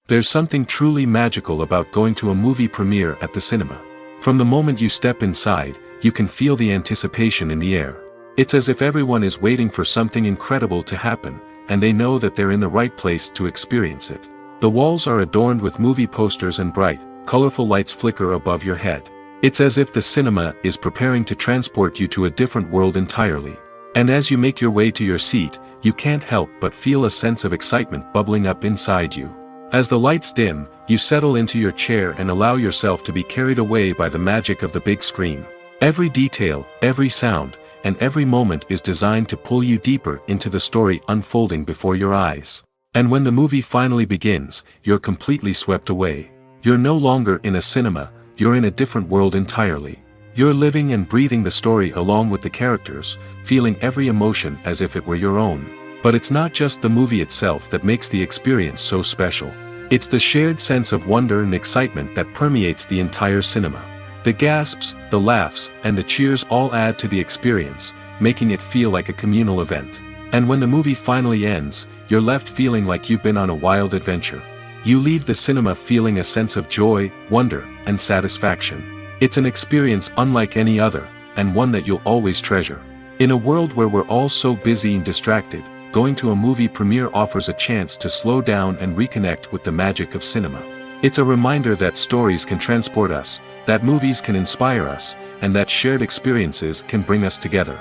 There's something truly magical about going to a movie premiere at the cinema. From the moment you step inside, you can feel the anticipation in the air. It's as if everyone is waiting for something incredible to happen, and they know that they're in the right place to experience it. The walls are adorned with movie posters and bright, colorful lights flicker above your head. It's as if the cinema is preparing to transport you to a different world entirely. And as you make your way to your seat, you can't help but feel a sense of excitement bubbling up inside you. As the lights dim, you settle into your chair and allow yourself to be carried away by the magic of the big screen. Every detail, every sound, and every moment is designed to pull you deeper into the story unfolding before your eyes. And when the movie finally begins, you're completely swept away. You're no longer in a cinema, you're in a different world entirely. You're living and breathing the story along with the characters, feeling every emotion as if it were your own. But it's not just the movie itself that makes the experience so special. It's the shared sense of wonder and excitement that permeates the entire cinema. The gasps, the laughs, and the cheers all add to the experience, making it feel like a communal event. And when the movie finally ends, you're left feeling like you've been on a wild adventure. You leave the cinema feeling a sense of joy, wonder, and satisfaction. It's an experience unlike any other, and one that you'll always treasure. In a world where we're all so busy and distracted, going to a movie premiere offers a chance to slow down and reconnect with the magic of cinema. It's a reminder that stories can transport us, that movies can inspire us, and that shared experiences can bring us together.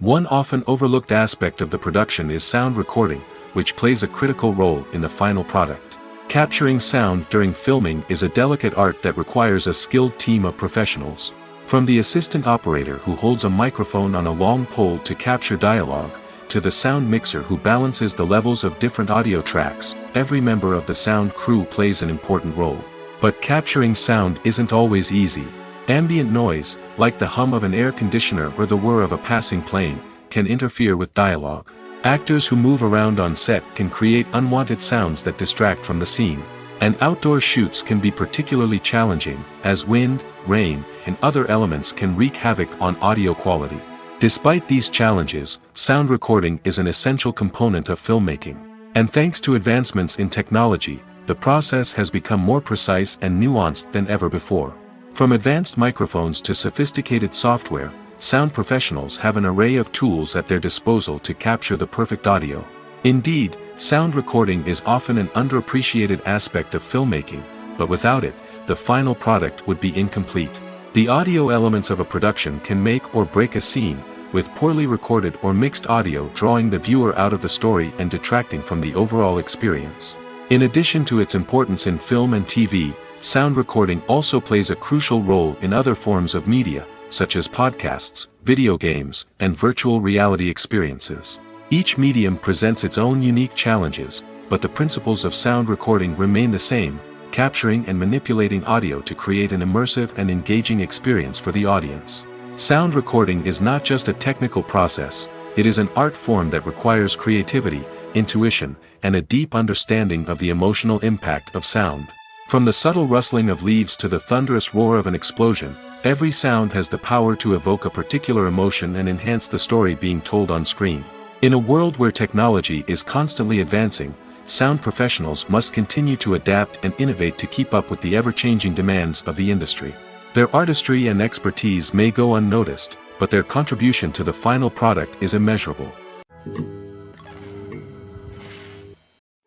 One often overlooked aspect of the production is sound recording, which plays a critical role in the final product. Capturing sound during filming is a delicate art that requires a skilled team of professionals. From the assistant operator who holds a microphone on a long pole to capture dialogue, to the sound mixer who balances the levels of different audio tracks, every member of the sound crew plays an important role. But capturing sound isn't always easy. Ambient noise, like the hum of an air conditioner or the whir of a passing plane, can interfere with dialogue. Actors who move around on set can create unwanted sounds that distract from the scene. And outdoor shoots can be particularly challenging, as wind, rain, and other elements can wreak havoc on audio quality. Despite these challenges, sound recording is an essential component of filmmaking. And thanks to advancements in technology, the process has become more precise and nuanced than ever before. From advanced microphones to sophisticated software, sound professionals have an array of tools at their disposal to capture the perfect audio. Indeed, sound recording is often an underappreciated aspect of filmmaking, but without it, the final product would be incomplete. The audio elements of a production can make or break a scene, with poorly recorded or mixed audio drawing the viewer out of the story and detracting from the overall experience. In addition to its importance in film and TV, sound recording also plays a crucial role in other forms of media, such as podcasts, video games, and virtual reality experiences. Each medium presents its own unique challenges, but the principles of sound recording remain the same, capturing and manipulating audio to create an immersive and engaging experience for the audience. Sound recording is not just a technical process, it is an art form that requires creativity, intuition, and a deep understanding of the emotional impact of sound. From the subtle rustling of leaves to the thunderous roar of an explosion, every sound has the power to evoke a particular emotion and enhance the story being told on screen. In a world where technology is constantly advancing, sound professionals must continue to adapt and innovate to keep up with the ever-changing demands of the industry. Their artistry and expertise may go unnoticed, but their contribution to the final product is immeasurable.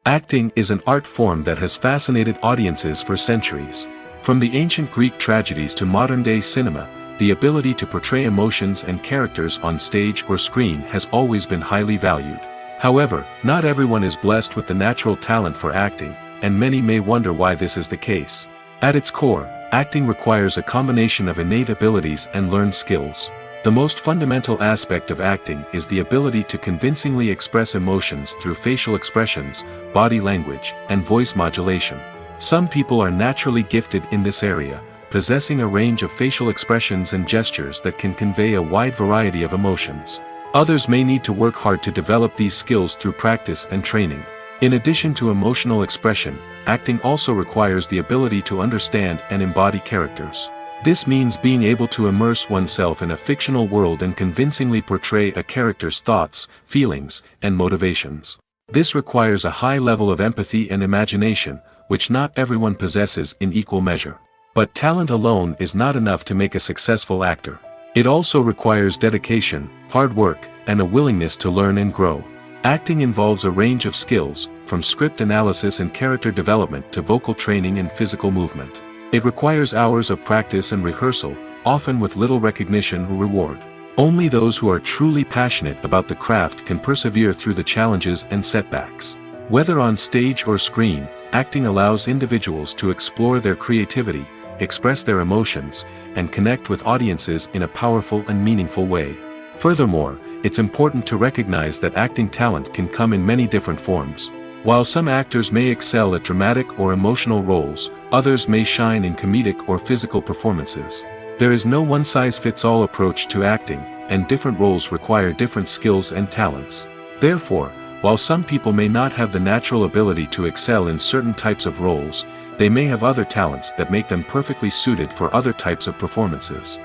Acting is an art form that has fascinated audiences for centuries. From the ancient Greek tragedies to modern-day cinema, the ability to portray emotions and characters on stage or screen has always been highly valued. However, not everyone is blessed with the natural talent for acting, and many may wonder why this is the case. At its core, acting requires a combination of innate abilities and learned skills. The most fundamental aspect of acting is the ability to convincingly express emotions through facial expressions, body language, and voice modulation. Some people are naturally gifted in this area, possessing a range of facial expressions and gestures that can convey a wide variety of emotions. Others may need to work hard to develop these skills through practice and training. In addition to emotional expression, acting also requires the ability to understand and embody characters. This means being able to immerse oneself in a fictional world and convincingly portray a character's thoughts, feelings, and motivations. This requires a high level of empathy and imagination, which not everyone possesses in equal measure. But talent alone is not enough to make a successful actor. It also requires dedication, hard work, and a willingness to learn and grow. Acting involves a range of skills, from script analysis and character development to vocal training and physical movement. It requires hours of practice and rehearsal, often with little recognition or reward. Only those who are truly passionate about the craft can persevere through the challenges and setbacks. Whether on stage or screen, acting allows individuals to explore their creativity, express their emotions, and connect with audiences in a powerful and meaningful way. Furthermore, it's important to recognize that acting talent can come in many different forms. While some actors may excel at dramatic or emotional roles, others may shine in comedic or physical performances. There is no one-size-fits-all approach to acting, and different roles require different skills and talents. Therefore, while some people may not have the natural ability to excel in certain types of roles, they may have other talents that make them perfectly suited for other types of performances.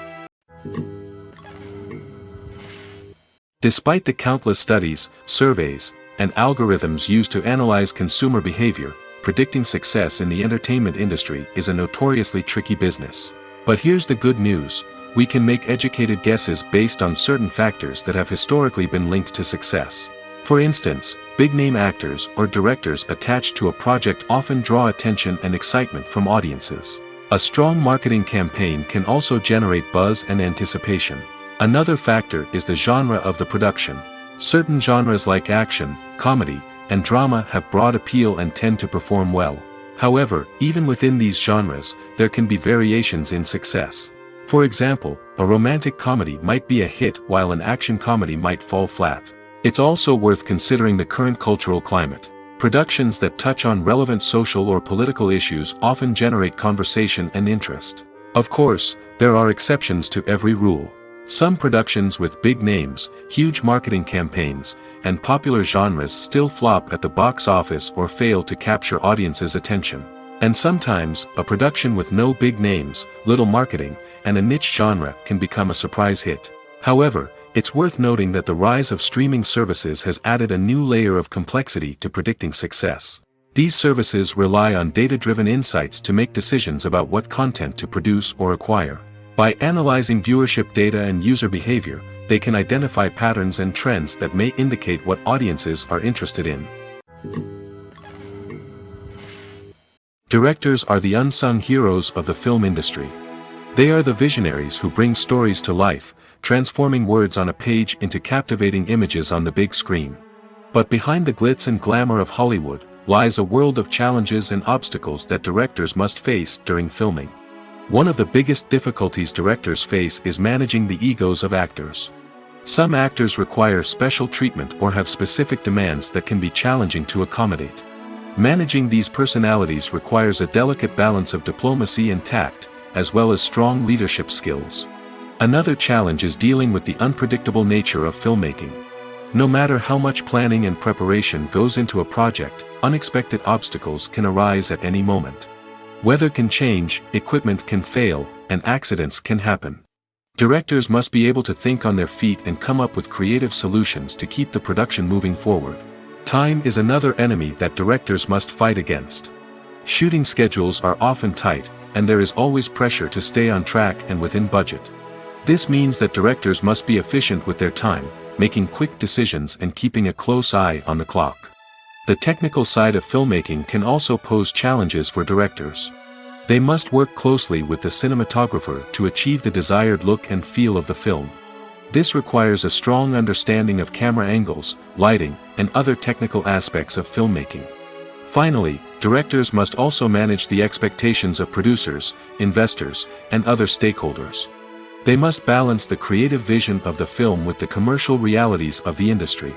Despite the countless studies, surveys, and algorithms used to analyze consumer behavior, predicting success in the entertainment industry is a notoriously tricky business. But here's the good news: we can make educated guesses based on certain factors that have historically been linked to success. For instance, big-name actors or directors attached to a project often draw attention and excitement from audiences. A strong marketing campaign can also generate buzz and anticipation. Another factor is the genre of the production. Certain genres like action, comedy, and drama have broad appeal and tend to perform well. However, even within these genres, there can be variations in success. For example, a romantic comedy might be a hit while an action comedy might fall flat. It's also worth considering the current cultural climate. Productions that touch on relevant social or political issues often generate conversation and interest. Of course, there are exceptions to every rule. Some productions with big names, huge marketing campaigns, and popular genres still flop at the box office or fail to capture audiences' attention. And sometimes, a production with no big names, little marketing, and a niche genre can become a surprise hit. However, it's worth noting that the rise of streaming services has added a new layer of complexity to predicting success. These services rely on data-driven insights to make decisions about what content to produce or acquire. By analyzing viewership data and user behavior, they can identify patterns and trends that may indicate what audiences are interested in. Directors are the unsung heroes of the film industry. They are the visionaries who bring stories to life, transforming words on a page into captivating images on the big screen. But behind the glitz and glamour of Hollywood lies a world of challenges and obstacles that directors must face during filming. One of the biggest difficulties directors face is managing the egos of actors. Some actors require special treatment or have specific demands that can be challenging to accommodate. Managing these personalities requires a delicate balance of diplomacy and tact, as well as strong leadership skills. Another challenge is dealing with the unpredictable nature of filmmaking. No matter how much planning and preparation goes into a project, unexpected obstacles can arise at any moment. Weather can change, equipment can fail, and accidents can happen. Directors must be able to think on their feet and come up with creative solutions to keep the production moving forward. Time is another enemy that directors must fight against. Shooting schedules are often tight, and there is always pressure to stay on track and within budget. This means that directors must be efficient with their time, making quick decisions and keeping a close eye on the clock. The technical side of filmmaking can also pose challenges for directors. They must work closely with the cinematographer to achieve the desired look and feel of the film. This requires a strong understanding of camera angles, lighting, and other technical aspects of filmmaking. Finally, directors must also manage the expectations of producers, investors, and other stakeholders. They must balance the creative vision of the film with the commercial realities of the industry.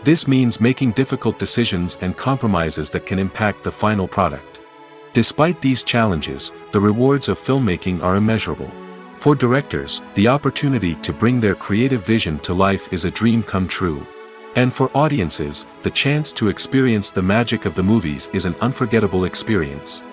This means making difficult decisions and compromises that can impact the final product. Despite these challenges, the rewards of filmmaking are immeasurable. For directors, the opportunity to bring their creative vision to life is a dream come true. And for audiences, the chance to experience the magic of the movies is an unforgettable experience.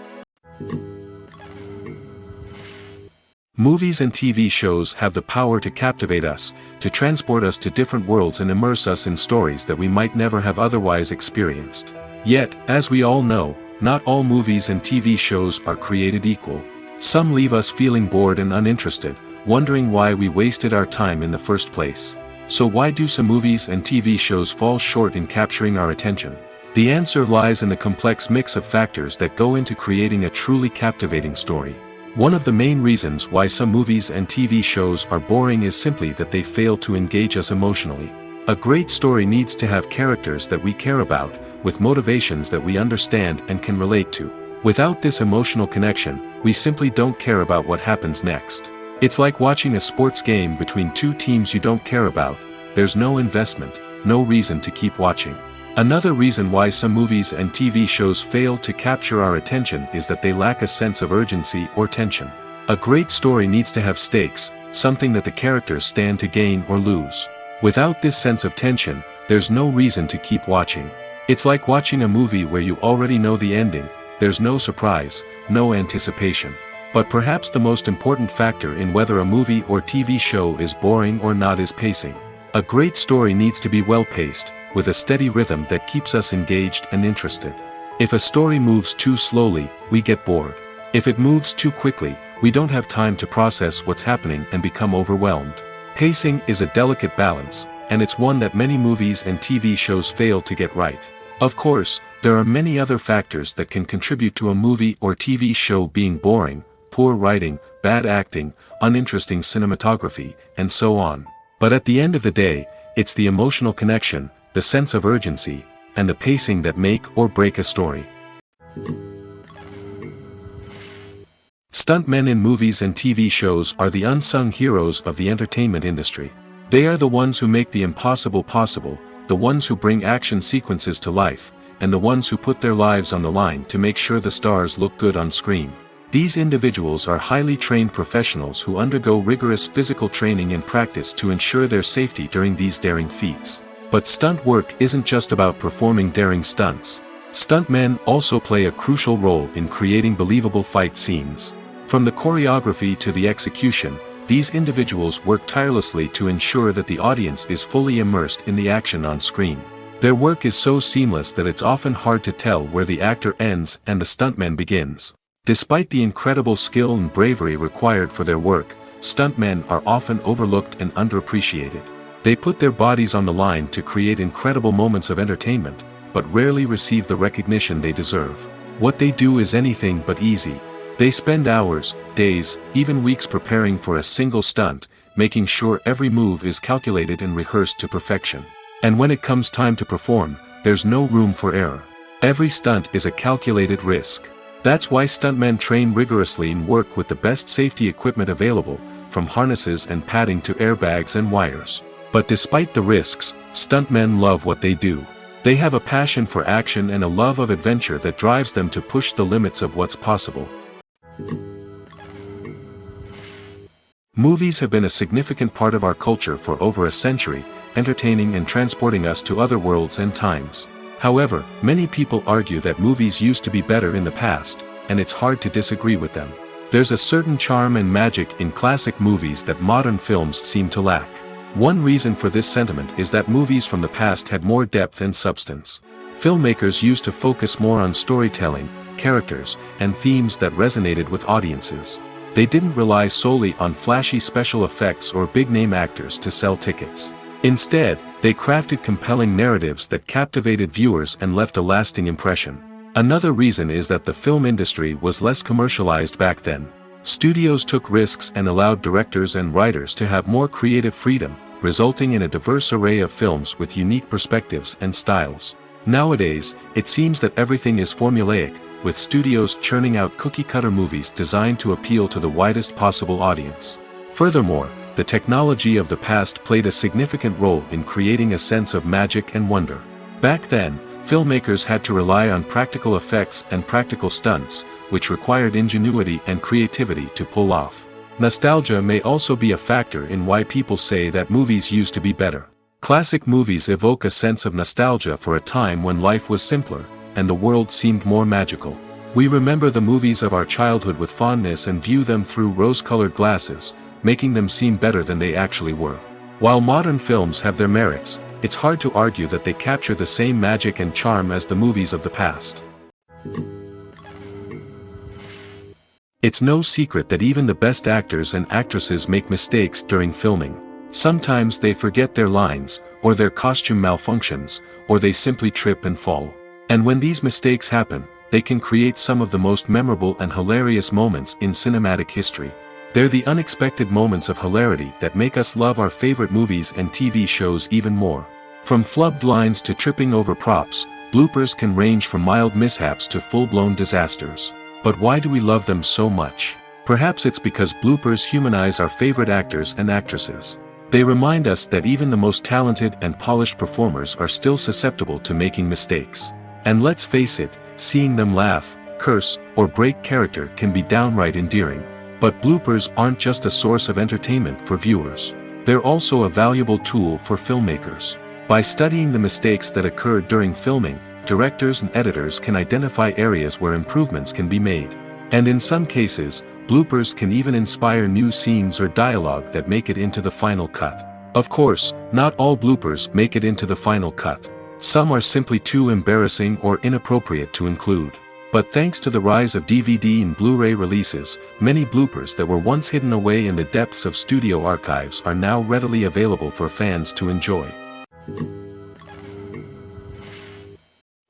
Movies and TV shows have the power to captivate us, to transport us to different worlds and immerse us in stories that we might never have otherwise experienced. Yet, as we all know, not all movies and TV shows are created equal. Some leave us feeling bored and uninterested, wondering why we wasted our time in the first place. So why do some movies and TV shows fall short in capturing our attention? The answer lies in the complex mix of factors that go into creating a truly captivating story. One of the main reasons why some movies and TV shows are boring is simply that they fail to engage us emotionally. A great story needs to have characters that we care about, with motivations that we understand and can relate to. Without this emotional connection, we simply don't care about what happens next. It's like watching a sports game between two teams you don't care about. There's no investment, no reason to keep watching. Another reason why some movies and TV shows fail to capture our attention is that they lack a sense of urgency or tension. A great story needs to have stakes, something that the characters stand to gain or lose. Without this sense of tension, there's no reason to keep watching. It's like watching a movie where you already know the ending. There's no surprise, no anticipation. But perhaps the most important factor in whether a movie or TV show is boring or not is pacing. A great story needs to be well-paced, with a steady rhythm that keeps us engaged and interested. If a story moves too slowly, we get bored. If it moves too quickly, we don't have time to process what's happening and become overwhelmed. Pacing is a delicate balance, and it's one that many movies and TV shows fail to get right. Of course, there are many other factors that can contribute to a movie or TV show being boring: poor writing, bad acting, uninteresting cinematography, and so on. But at the end of the day, it's the emotional connection, the sense of urgency, and the pacing that make or break a story. Stuntmen in movies and TV shows are the unsung heroes of the entertainment industry. They are the ones who make the impossible possible, the ones who bring action sequences to life, and the ones who put their lives on the line to make sure the stars look good on screen. These individuals are highly trained professionals who undergo rigorous physical training and practice to ensure their safety during these daring feats. But stunt work isn't just about performing daring stunts. Stuntmen also play a crucial role in creating believable fight scenes. From the choreography to the execution, these individuals work tirelessly to ensure that the audience is fully immersed in the action on screen. Their work is so seamless that it's often hard to tell where the actor ends and the stuntman begins. Despite the incredible skill and bravery required for their work, stuntmen are often overlooked and underappreciated. They put their bodies on the line to create incredible moments of entertainment, but rarely receive the recognition they deserve. What they do is anything but easy. They spend hours, days, even weeks preparing for a single stunt, making sure every move is calculated and rehearsed to perfection. And when it comes time to perform, there's no room for error. Every stunt is a calculated risk. That's why stuntmen train rigorously and work with the best safety equipment available, from harnesses and padding to airbags and wires. But despite the risks, stuntmen love what they do. They have a passion for action and a love of adventure that drives them to push the limits of what's possible. Movies have been a significant part of our culture for over a century, entertaining and transporting us to other worlds and times. However, many people argue that movies used to be better in the past, and it's hard to disagree with them. There's a certain charm and magic in classic movies that modern films seem to lack. One reason for this sentiment is that movies from the past had more depth and substance. Filmmakers used to focus more on storytelling, characters, and themes that resonated with audiences. They didn't rely solely on flashy special effects or big-name actors to sell tickets. Instead, they crafted compelling narratives that captivated viewers and left a lasting impression. Another reason is that the film industry was less commercialized back then. Studios took risks and allowed directors and writers to have more creative freedom, resulting in a diverse array of films with unique perspectives and styles. Nowadays, it seems that everything is formulaic, with studios churning out cookie-cutter movies designed to appeal to the widest possible audience. Furthermore, the technology of the past played a significant role in creating a sense of magic and wonder. Back then, filmmakers had to rely on practical effects and practical stunts, which required ingenuity and creativity to pull off. Nostalgia may also be a factor in why people say that movies used to be better. Classic movies evoke a sense of nostalgia for a time when life was simpler, and the world seemed more magical. We remember the movies of our childhood with fondness and view them through rose-colored glasses, making them seem better than they actually were. While modern films have their merits, it's hard to argue that they capture the same magic and charm as the movies of the past. It's no secret that even the best actors and actresses make mistakes during filming. Sometimes they forget their lines, or their costume malfunctions, or they simply trip and fall. And when these mistakes happen, they can create some of the most memorable and hilarious moments in cinematic history. They're the unexpected moments of hilarity that make us love our favorite movies and TV shows even more. From flubbed lines to tripping over props, bloopers can range from mild mishaps to full-blown disasters. But why do we love them so much? Perhaps it's because bloopers humanize our favorite actors and actresses. They remind us that even the most talented and polished performers are still susceptible to making mistakes. And let's face it, seeing them laugh, curse, or break character can be downright endearing. But bloopers aren't just a source of entertainment for viewers. They're also a valuable tool for filmmakers. By studying the mistakes that occurred during filming, directors and editors can identify areas where improvements can be made. And in some cases, bloopers can even inspire new scenes or dialogue that make it into the final cut. Of course, not all bloopers make it into the final cut. Some are simply too embarrassing or inappropriate to include. But thanks to the rise of DVD and Blu-ray releases, many bloopers that were once hidden away in the depths of studio archives are now readily available for fans to enjoy.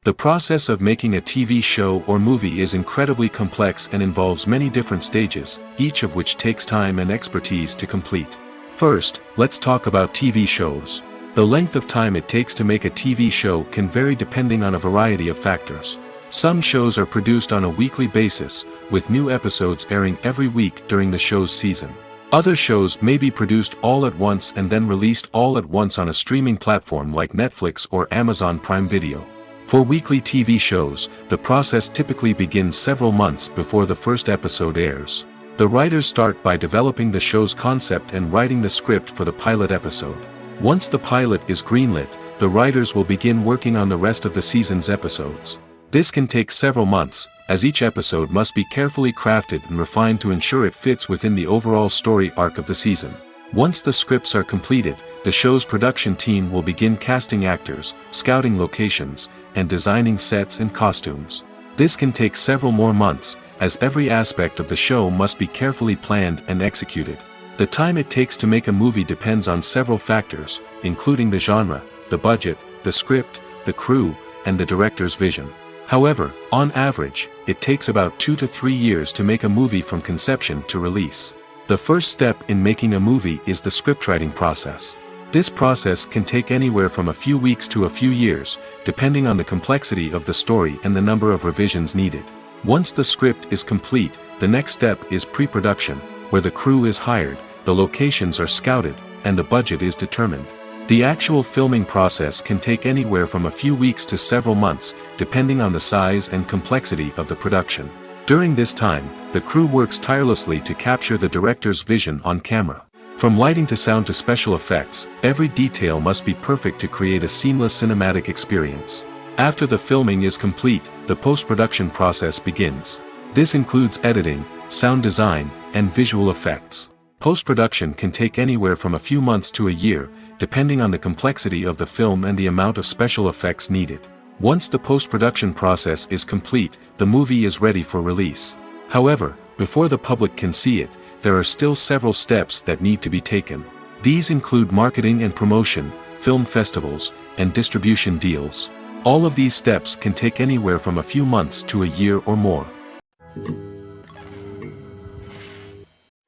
The process of making a TV show or movie is incredibly complex and involves many different stages, each of which takes time and expertise to complete. First, let's talk about TV shows. The length of time it takes to make a TV show can vary depending on a variety of factors. Some shows are produced on a weekly basis, with new episodes airing every week during the show's season. Other shows may be produced all at once and then released all at once on a streaming platform like Netflix or Amazon Prime Video. For weekly TV shows, the process typically begins several months before the first episode airs. The writers start by developing the show's concept and writing the script for the pilot episode. Once the pilot is greenlit, the writers will begin working on the rest of the season's episodes. This can take several months, as each episode must be carefully crafted and refined to ensure it fits within the overall story arc of the season. Once the scripts are completed, the show's production team will begin casting actors, scouting locations, and designing sets and costumes. This can take several more months, as every aspect of the show must be carefully planned and executed. The time it takes to make a movie depends on several factors, including the genre, the budget, the script, the crew, and the director's vision. However, on average, it takes about 2 to 3 years to make a movie from conception to release. The first step in making a movie is the scriptwriting process. This process can take anywhere from a few weeks to a few years, depending on the complexity of the story and the number of revisions needed. Once the script is complete, the next step is pre-production, where the crew is hired, the locations are scouted, and the budget is determined. The actual filming process can take anywhere from a few weeks to several months, depending on the size and complexity of the production. During this time, the crew works tirelessly to capture the director's vision on camera. From lighting to sound to special effects, every detail must be perfect to create a seamless cinematic experience. After the filming is complete, the post-production process begins. This includes editing, sound design, and visual effects. Post-production can take anywhere from a few months to a year, depending on the complexity of the film and the amount of special effects needed. Once the post-production process is complete, the movie is ready for release. However, before the public can see it, there are still several steps that need to be taken. These include marketing and promotion, film festivals, and distribution deals. All of these steps can take anywhere from a few months to a year or more.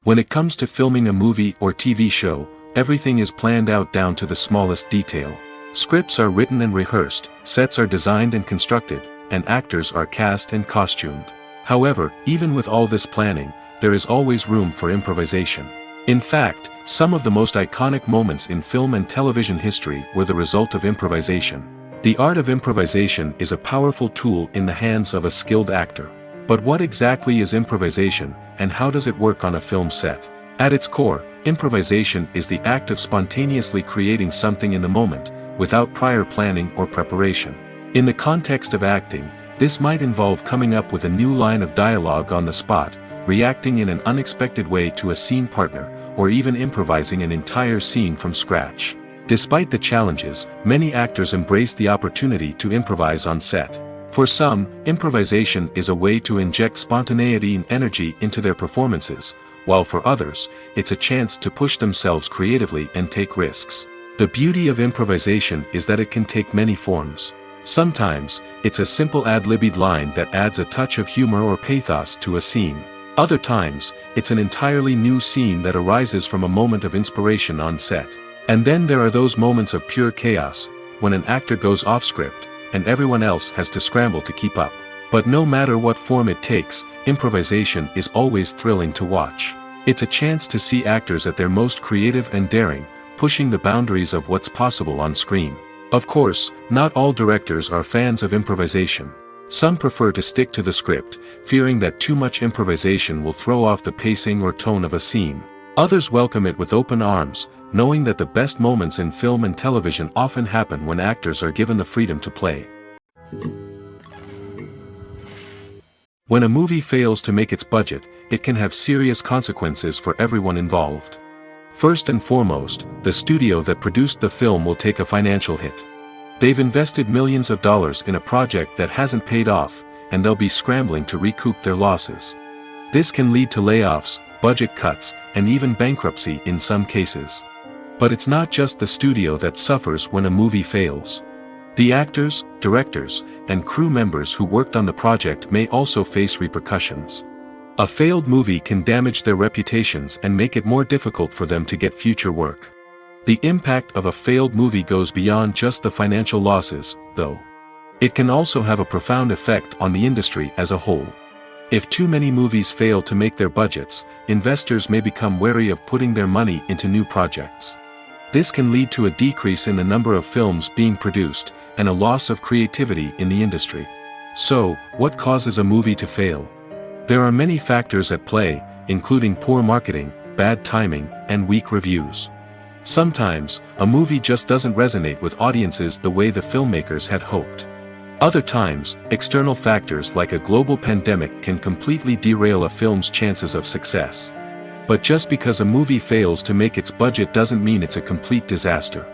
When it comes to filming a movie or TV show, everything is planned out down to the smallest detail. Scripts are written and rehearsed, sets are designed and constructed, and actors are cast and costumed. However, even with all this planning, there is always room for improvisation. In fact, some of the most iconic moments in film and television history were the result of improvisation. The art of improvisation is a powerful tool in the hands of a skilled actor. But what exactly is improvisation, and how does it work on a film set? At its core, improvisation is the act of spontaneously creating something in the moment, without prior planning or preparation. In the context of acting, this might involve coming up with a new line of dialogue on the spot, reacting in an unexpected way to a scene partner, or even improvising an entire scene from scratch. Despite the challenges, many actors embrace the opportunity to improvise on set. For some, improvisation is a way to inject spontaneity and energy into their performances, while for others, it's a chance to push themselves creatively and take risks. The beauty of improvisation is that it can take many forms. Sometimes, it's a simple ad-libbed line that adds a touch of humor or pathos to a scene. Other times, it's an entirely new scene that arises from a moment of inspiration on set. And then there are those moments of pure chaos, when an actor goes off script, and everyone else has to scramble to keep up. But no matter what form it takes, improvisation is always thrilling to watch. It's a chance to see actors at their most creative and daring, pushing the boundaries of what's possible on screen. Of course, not all directors are fans of improvisation. Some prefer to stick to the script, fearing that too much improvisation will throw off the pacing or tone of a scene. Others welcome it with open arms, knowing that the best moments in film and television often happen when actors are given the freedom to play. When a movie fails to make its budget, it can have serious consequences for everyone involved. First and foremost, the studio that produced the film will take a financial hit. They've invested millions of dollars in a project that hasn't paid off, and they'll be scrambling to recoup their losses. This can lead to layoffs, budget cuts, and even bankruptcy in some cases. But it's not just the studio that suffers when a movie fails. The actors, directors, and crew members who worked on the project may also face repercussions. A failed movie can damage their reputations and make it more difficult for them to get future work. The impact of a failed movie goes beyond just the financial losses, though. It can also have a profound effect on the industry as a whole. If too many movies fail to make their budgets, investors may become wary of putting their money into new projects. This can lead to a decrease in the number of films being produced, and a loss of creativity in the industry. So, what causes a movie to fail? There are many factors at play, including poor marketing, bad timing, and weak reviews. Sometimes, a movie just doesn't resonate with audiences the way the filmmakers had hoped. Other times, external factors like a global pandemic can completely derail a film's chances of success. But just because a movie fails to make its budget doesn't mean it's a complete disaster.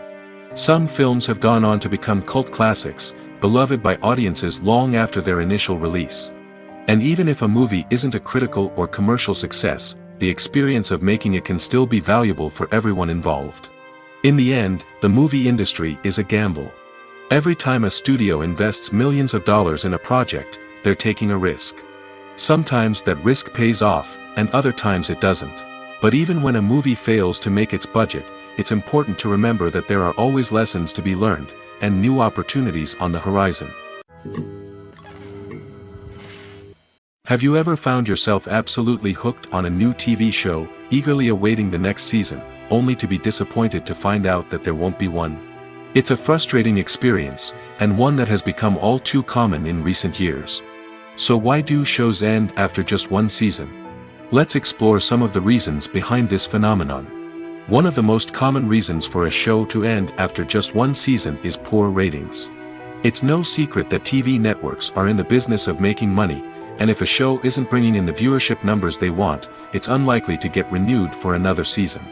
Some films have gone on to become cult classics, beloved by audiences long after their initial release. And even if a movie isn't a critical or commercial success, the experience of making it can still be valuable for everyone involved. In the end, the movie industry is a gamble. Every time a studio invests millions of dollars in a project, they're taking a risk. Sometimes that risk pays off, and other times it doesn't. But even when a movie fails to make its budget, it's important to remember that there are always lessons to be learned, and new opportunities on the horizon. Have you ever found yourself absolutely hooked on a new TV show, eagerly awaiting the next season, only to be disappointed to find out that there won't be one? It's a frustrating experience, and one that has become all too common in recent years. So why do shows end after just one season? Let's explore some of the reasons behind this phenomenon. One of the most common reasons for a show to end after just one season is poor ratings. It's no secret that TV networks are in the business of making money, and if a show isn't bringing in the viewership numbers they want, it's unlikely to get renewed for another season.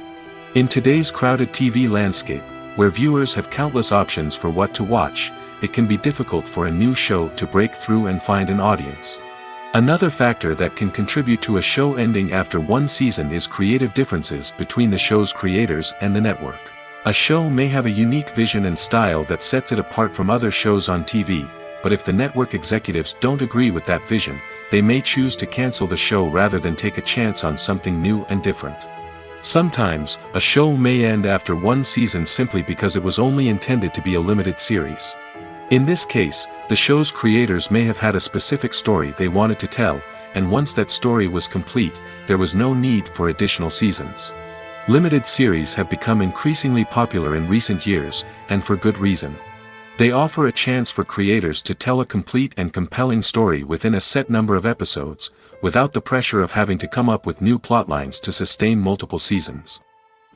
In today's crowded TV landscape, where viewers have countless options for what to watch, it can be difficult for a new show to break through and find an audience. Another factor that can contribute to a show ending after one season is creative differences between the show's creators and the network. A show may have a unique vision and style that sets it apart from other shows on TV, but if the network executives don't agree with that vision, they may choose to cancel the show rather than take a chance on something new and different. Sometimes, a show may end after one season simply because it was only intended to be a limited series. In this case, the show's creators may have had a specific story they wanted to tell, and once that story was complete, there was no need for additional seasons. Limited series have become increasingly popular in recent years, and for good reason. They offer a chance for creators to tell a complete and compelling story within a set number of episodes, without the pressure of having to come up with new plotlines to sustain multiple seasons.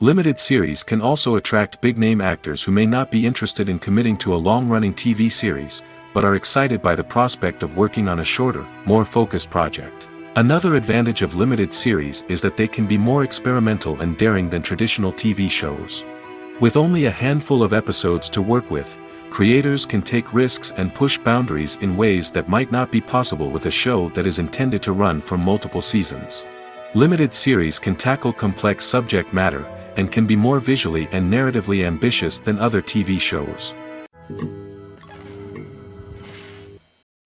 Limited series can also attract big-name actors who may not be interested in committing to a long-running TV series, but are excited by the prospect of working on a shorter, more focused project. Another advantage of limited series is that they can be more experimental and daring than traditional TV shows. With only a handful of episodes to work with, creators can take risks and push boundaries in ways that might not be possible with a show that is intended to run for multiple seasons. Limited series can tackle complex subject matter, and can be more visually and narratively ambitious than other TV shows.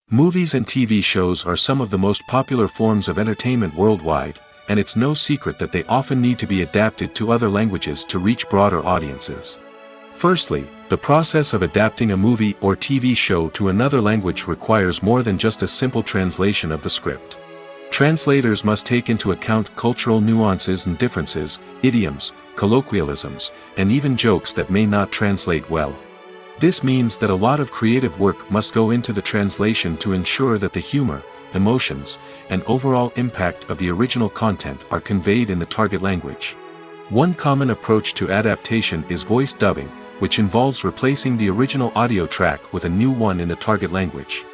Movies and TV shows are some of the most popular forms of entertainment worldwide, and it's no secret that they often need to be adapted to other languages to reach broader audiences. Firstly, the process of adapting a movie or TV show to another language requires more than just a simple translation of the script. Translators must take into account cultural nuances and differences, idioms, colloquialisms, and even jokes that may not translate well. This means that a lot of creative work must go into the translation to ensure that the humor, emotions, and overall impact of the original content are conveyed in the target language. One common approach to adaptation is voice dubbing, which involves replacing the original audio track with a new one in the target language.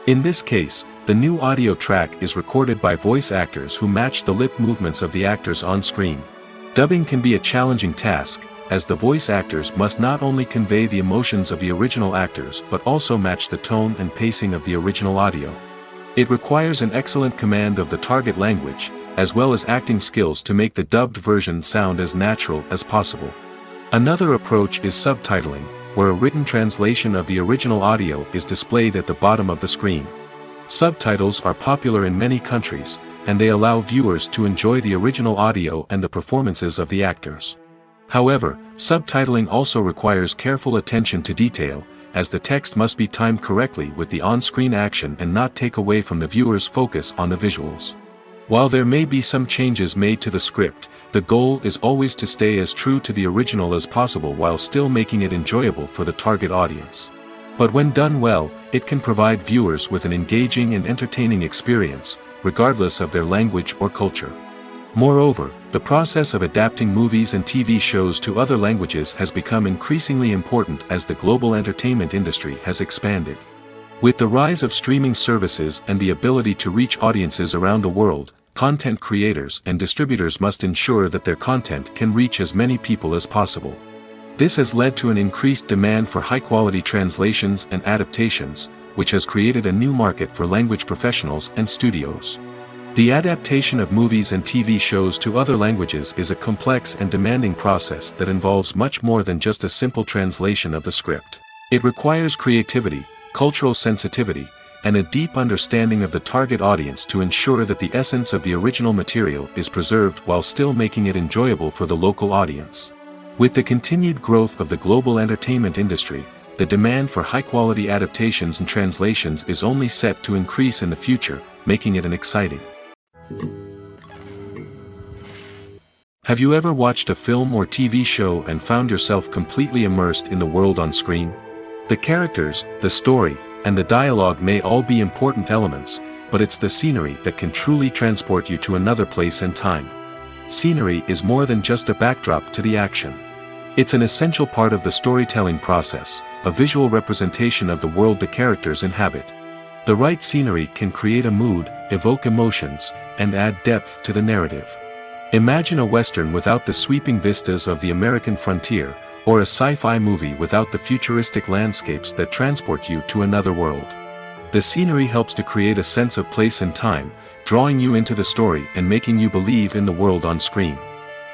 In this case, the new audio track is recorded by voice actors who match the lip movements of the actors on screen. Dubbing can be a challenging task, as the voice actors must not only convey the emotions of the original actors but also match the tone and pacing of the original audio. It requires an excellent command of the target language, as well as acting skills to make the dubbed version sound as natural as possible. Another approach is subtitling, where a written translation of the original audio is displayed at the bottom of the screen. Subtitles are popular in many countries, and they allow viewers to enjoy the original audio and the performances of the actors. However, subtitling also requires careful attention to detail, as the text must be timed correctly with the on-screen action and not take away from the viewer's focus on the visuals. While there may be some changes made to the script, the goal is always to stay as true to the original as possible while still making it enjoyable for the target audience. But when done well, it can provide viewers with an engaging and entertaining experience, regardless of their language or culture. Moreover, the process of adapting movies and TV shows to other languages has become increasingly important as the global entertainment industry has expanded. With the rise of streaming services and the ability to reach audiences around the world, content creators and distributors must ensure that their content can reach as many people as possible. This has led to an increased demand for high-quality translations and adaptations, which has created a new market for language professionals and studios. The adaptation of movies and TV shows to other languages is a complex and demanding process that involves much more than just a simple translation of the script. It requires creativity, cultural sensitivity, and a deep understanding of the target audience to ensure that the essence of the original material is preserved while still making it enjoyable for the local audience. With the continued growth of the global entertainment industry, the demand for high-quality adaptations and translations is only set to increase in the future, making it an exciting. Have you ever watched a film or TV show and found yourself completely immersed in the world on screen? The characters, the story, and the dialogue may all be important elements, but it's the scenery that can truly transport you to another place and time. Scenery is more than just a backdrop to the action. It's an essential part of the storytelling process, a visual representation of the world the characters inhabit. The right scenery can create a mood, evoke emotions, and add depth to the narrative. Imagine a Western without the sweeping vistas of the American frontier, or a sci-fi movie without the futuristic landscapes that transport you to another world. The scenery helps to create a sense of place and time, drawing you into the story and making you believe in the world on screen.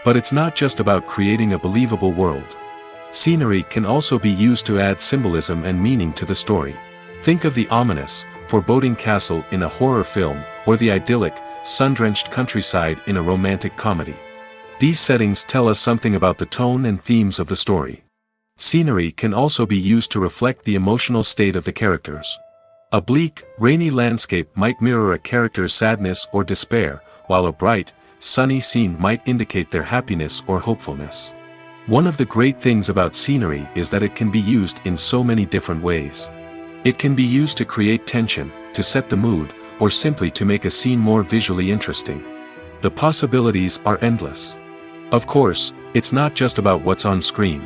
But it's not just about creating a believable world. Scenery can also be used to add symbolism and meaning to the story. Think of the ominous, foreboding castle in a horror film, or the idyllic, sun-drenched countryside in a romantic comedy. These settings tell us something about the tone and themes of the story. Scenery can also be used to reflect the emotional state of the characters. A bleak, rainy landscape might mirror a character's sadness or despair, while a bright, sunny scene might indicate their happiness or hopefulness. One of the great things about scenery is that it can be used in so many different ways. It can be used to create tension, to set the mood, or simply to make a scene more visually interesting. The possibilities are endless. Of course, it's not just about what's on screen.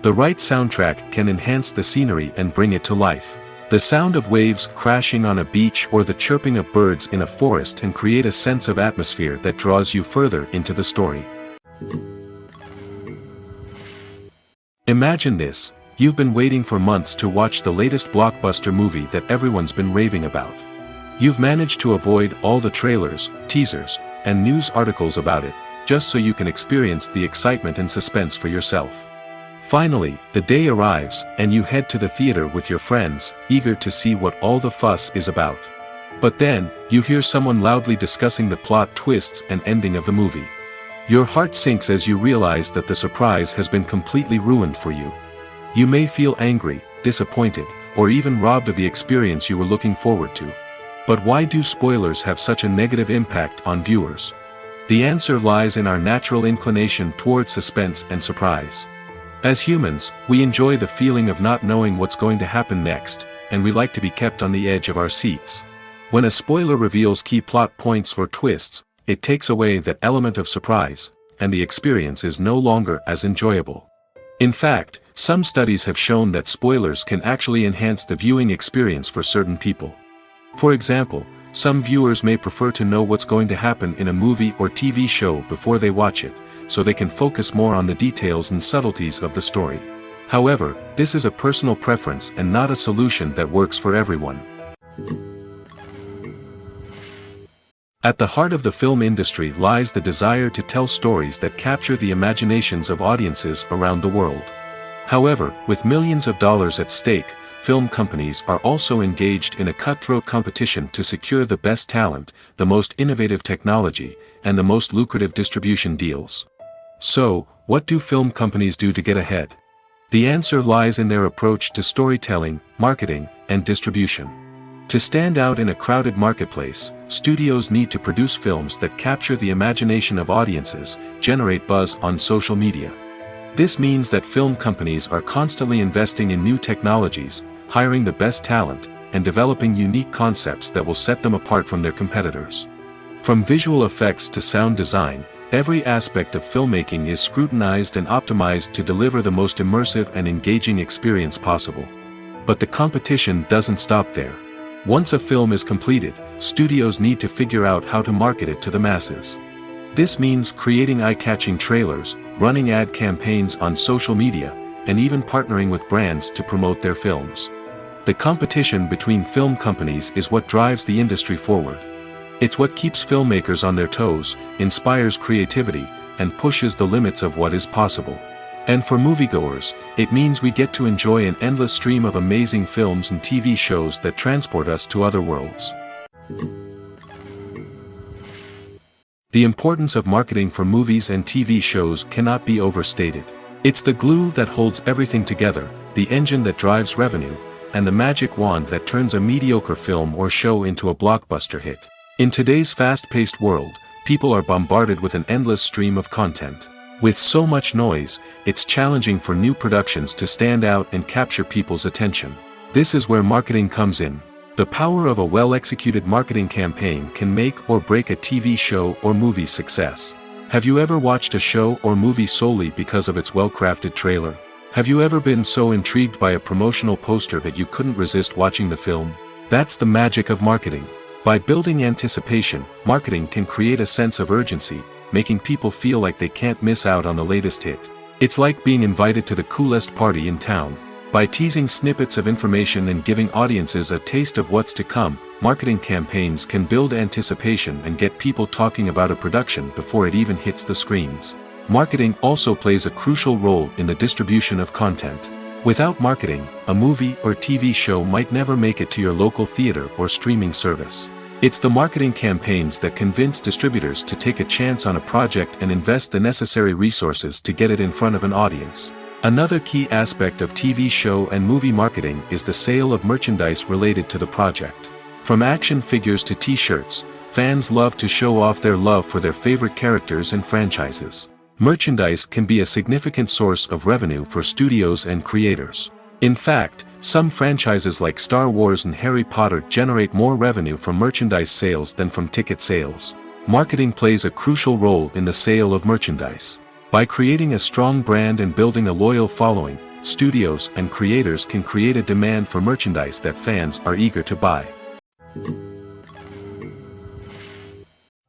The right soundtrack can enhance the scenery and bring it to life. The sound of waves crashing on a beach or the chirping of birds in a forest can create a sense of atmosphere that draws you further into the story. Imagine this: you've been waiting for months to watch the latest blockbuster movie that everyone's been raving about. You've managed to avoid all the trailers, teasers, and news articles about it, just so you can experience the excitement and suspense for yourself. Finally, the day arrives, and you head to the theater with your friends, eager to see what all the fuss is about. But then, you hear someone loudly discussing the plot twists and ending of the movie. Your heart sinks as you realize that the surprise has been completely ruined for you. You may feel angry, disappointed, or even robbed of the experience you were looking forward to. But why do spoilers have such a negative impact on viewers? The answer lies in our natural inclination towards suspense and surprise. As humans, we enjoy the feeling of not knowing what's going to happen next, and we like to be kept on the edge of our seats. When a spoiler reveals key plot points or twists, it takes away that element of surprise, and the experience is no longer as enjoyable. In fact, some studies have shown that spoilers can actually enhance the viewing experience for certain people. For example, some viewers may prefer to know what's going to happen in a movie or TV show before they watch it, so they can focus more on the details and subtleties of the story. However, this is a personal preference and not a solution that works for everyone. At the heart of the film industry lies the desire to tell stories that capture the imaginations of audiences around the world. However, with millions of dollars at stake, film companies are also engaged in a cutthroat competition to secure the best talent, the most innovative technology, and the most lucrative distribution deals. So, what do film companies do to get ahead? The answer lies in their approach to storytelling, marketing, and distribution. To stand out in a crowded marketplace, studios need to produce films that capture the imagination of audiences, generate buzz on social media. This means that film companies are constantly investing in new technologies, hiring the best talent, and developing unique concepts that will set them apart from their competitors. From visual effects to sound design, every aspect of filmmaking is scrutinized and optimized to deliver the most immersive and engaging experience possible. But the competition doesn't stop there. Once a film is completed, studios need to figure out how to market it to the masses. This means creating eye-catching trailers, running ad campaigns on social media, and even partnering with brands to promote their films. The competition between film companies is what drives the industry forward. It's what keeps filmmakers on their toes, inspires creativity, and pushes the limits of what is possible. And for moviegoers, it means we get to enjoy an endless stream of amazing films and TV shows that transport us to other worlds. The importance of marketing for movies and TV shows cannot be overstated. It's the glue that holds everything together, the engine that drives revenue, and the magic wand that turns a mediocre film or show into a blockbuster hit. In today's fast-paced world, people are bombarded with an endless stream of content. With so much noise, it's challenging for new productions to stand out and capture people's attention. This is where marketing comes in. The power of a well-executed marketing campaign can make or break a TV show or movie's success. Have you ever watched a show or movie solely because of its well-crafted trailer? Have you ever been so intrigued by a promotional poster that you couldn't resist watching the film? That's the magic of marketing. By building anticipation, marketing can create a sense of urgency, making people feel like they can't miss out on the latest hit. It's like being invited to the coolest party in town. By teasing snippets of information and giving audiences a taste of what's to come, marketing campaigns can build anticipation and get people talking about a production before it even hits the screens. Marketing also plays a crucial role in the distribution of content. Without marketing, a movie or TV show might never make it to your local theater or streaming service. It's the marketing campaigns that convince distributors to take a chance on a project and invest the necessary resources to get it in front of an audience. Another key aspect of TV show and movie marketing is the sale of merchandise related to the project. From action figures to t-shirts, fans love to show off their love for their favorite characters and franchises. Merchandise can be a significant source of revenue for studios and creators. In fact, some franchises like Star Wars and Harry Potter generate more revenue from merchandise sales than from ticket sales. Marketing plays a crucial role in the sale of merchandise. By creating a strong brand and building a loyal following, studios and creators can create a demand for merchandise that fans are eager to buy.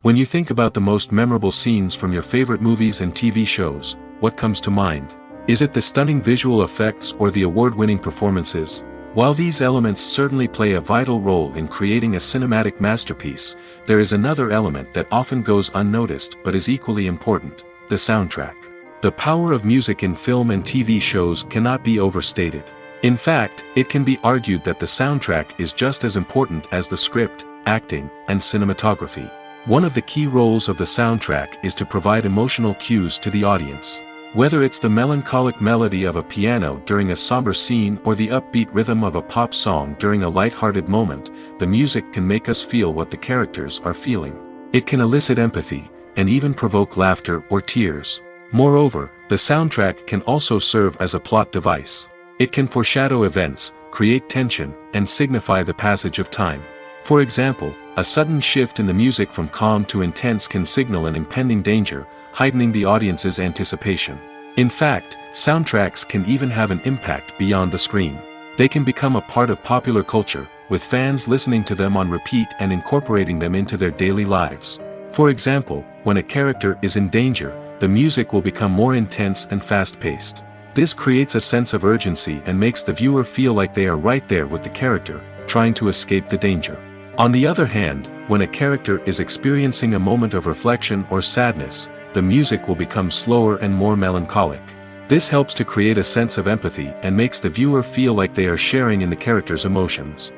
When you think about the most memorable scenes from your favorite movies and TV shows, what comes to mind? Is it the stunning visual effects or the award-winning performances? While these elements certainly play a vital role in creating a cinematic masterpiece, there is another element that often goes unnoticed but is equally important: the soundtrack. The power of music in film and TV shows cannot be overstated. In fact, it can be argued that the soundtrack is just as important as the script, acting, and cinematography. One of the key roles of the soundtrack is to provide emotional cues to the audience. Whether it's the melancholic melody of a piano during a somber scene or the upbeat rhythm of a pop song during a light-hearted moment, the music can make us feel what the characters are feeling. It can elicit empathy, and even provoke laughter or tears. Moreover, the soundtrack can also serve as a plot device. It can foreshadow events, create tension, and signify the passage of time. For example, a sudden shift in the music from calm to intense can signal an impending danger, heightening the audience's anticipation. In fact, soundtracks can even have an impact beyond the screen. They can become a part of popular culture, with fans listening to them on repeat and incorporating them into their daily lives. For example, when a character is in danger, the music will become more intense and fast-paced. This creates a sense of urgency and makes the viewer feel like they are right there with the character, trying to escape the danger. On the other hand, when a character is experiencing a moment of reflection or sadness, the music will become slower and more melancholic. This helps to create a sense of empathy and makes the viewer feel like they are sharing in the character's emotions.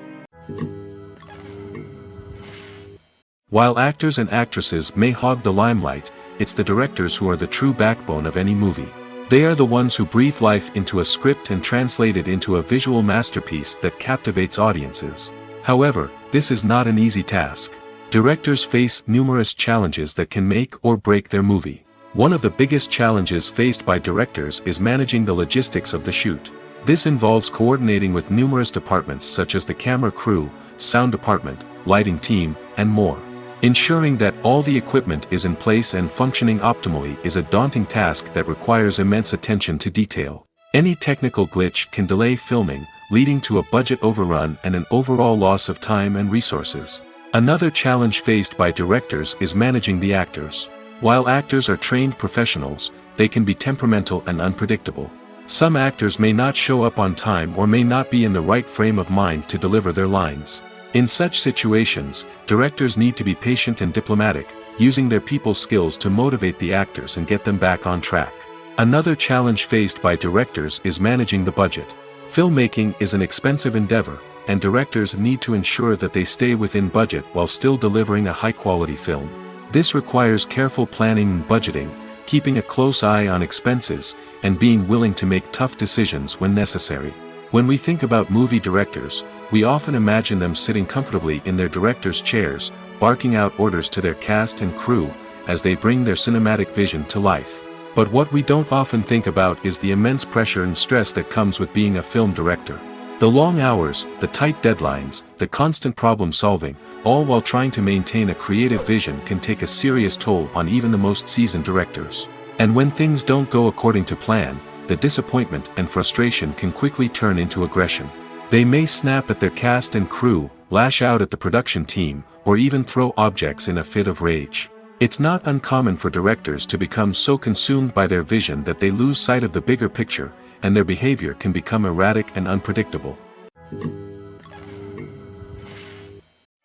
While actors and actresses may hog the limelight, it's the directors who are the true backbone of any movie. They are the ones who breathe life into a script and translate it into a visual masterpiece that captivates audiences. However, this is not an easy task. Directors face numerous challenges that can make or break their movie. One of the biggest challenges faced by directors is managing the logistics of the shoot. This involves coordinating with numerous departments such as the camera crew, sound department, lighting team, and more. Ensuring that all the equipment is in place and functioning optimally is a daunting task that requires immense attention to detail. Any technical glitch can delay filming, leading to a budget overrun and an overall loss of time and resources. Another challenge faced by directors is managing the actors. While actors are trained professionals, they can be temperamental and unpredictable. Some actors may not show up on time or may not be in the right frame of mind to deliver their lines. In such situations, directors need to be patient and diplomatic, using their people skills to motivate the actors and get them back on track. Another challenge faced by directors is managing the budget. Filmmaking is an expensive endeavor, and directors need to ensure that they stay within budget while still delivering a high-quality film. This requires careful planning and budgeting, keeping a close eye on expenses, and being willing to make tough decisions when necessary. When we think about movie directors, we often imagine them sitting comfortably in their director's chairs, barking out orders to their cast and crew, as they bring their cinematic vision to life. But what we don't often think about is the immense pressure and stress that comes with being a film director. The long hours, the tight deadlines, the constant problem solving, all while trying to maintain a creative vision can take a serious toll on even the most seasoned directors. And when things don't go according to plan, the disappointment and frustration can quickly turn into aggression. They may snap at their cast and crew, lash out at the production team, or even throw objects in a fit of rage. It's not uncommon for directors to become so consumed by their vision that they lose sight of the bigger picture, and their behavior can become erratic and unpredictable.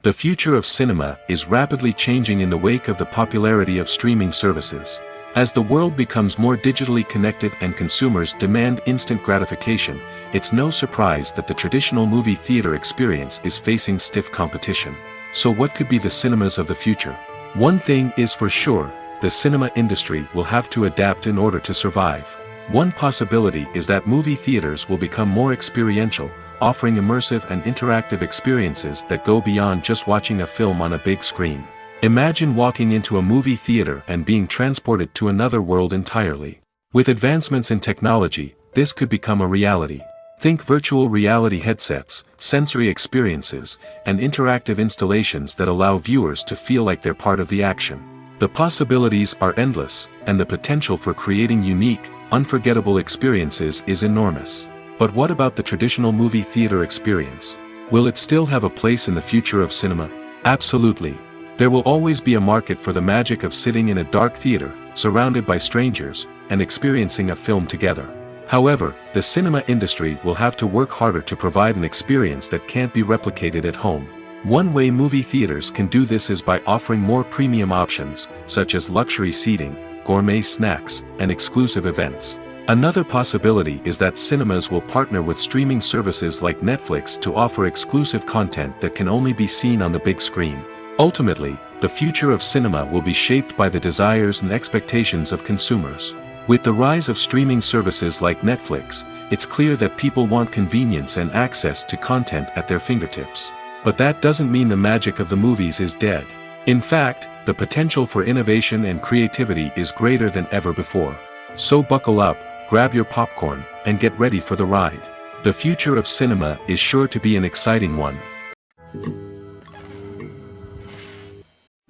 The future of cinema is rapidly changing in the wake of the popularity of streaming services. As the world becomes more digitally connected and consumers demand instant gratification, it's no surprise that the traditional movie theater experience is facing stiff competition. So what could be the cinemas of the future? One thing is for sure, the cinema industry will have to adapt in order to survive. One possibility is that movie theaters will become more experiential, offering immersive and interactive experiences that go beyond just watching a film on a big screen. Imagine walking into a movie theater and being transported to another world entirely. With advancements in technology, this could become a reality. Think virtual reality headsets, sensory experiences, and interactive installations that allow viewers to feel like they're part of the action. The possibilities are endless, and the potential for creating unique, unforgettable experiences is enormous. But what about the traditional movie theater experience? Will it still have a place in the future of cinema? Absolutely. There will always be a market for the magic of sitting in a dark theater, surrounded by strangers, and experiencing a film together. However, the cinema industry will have to work harder to provide an experience that can't be replicated at home. One way movie theaters can do this is by offering more premium options, such as luxury seating, gourmet snacks, and exclusive events. Another possibility is that cinemas will partner with streaming services like Netflix to offer exclusive content that can only be seen on the big screen. Ultimately, the future of cinema will be shaped by the desires and expectations of consumers. With the rise of streaming services like Netflix, it's clear that people want convenience and access to content at their fingertips. But that doesn't mean the magic of the movies is dead. In fact, the potential for innovation and creativity is greater than ever before. So buckle up, grab your popcorn, and get ready for the ride. The future of cinema is sure to be an exciting one.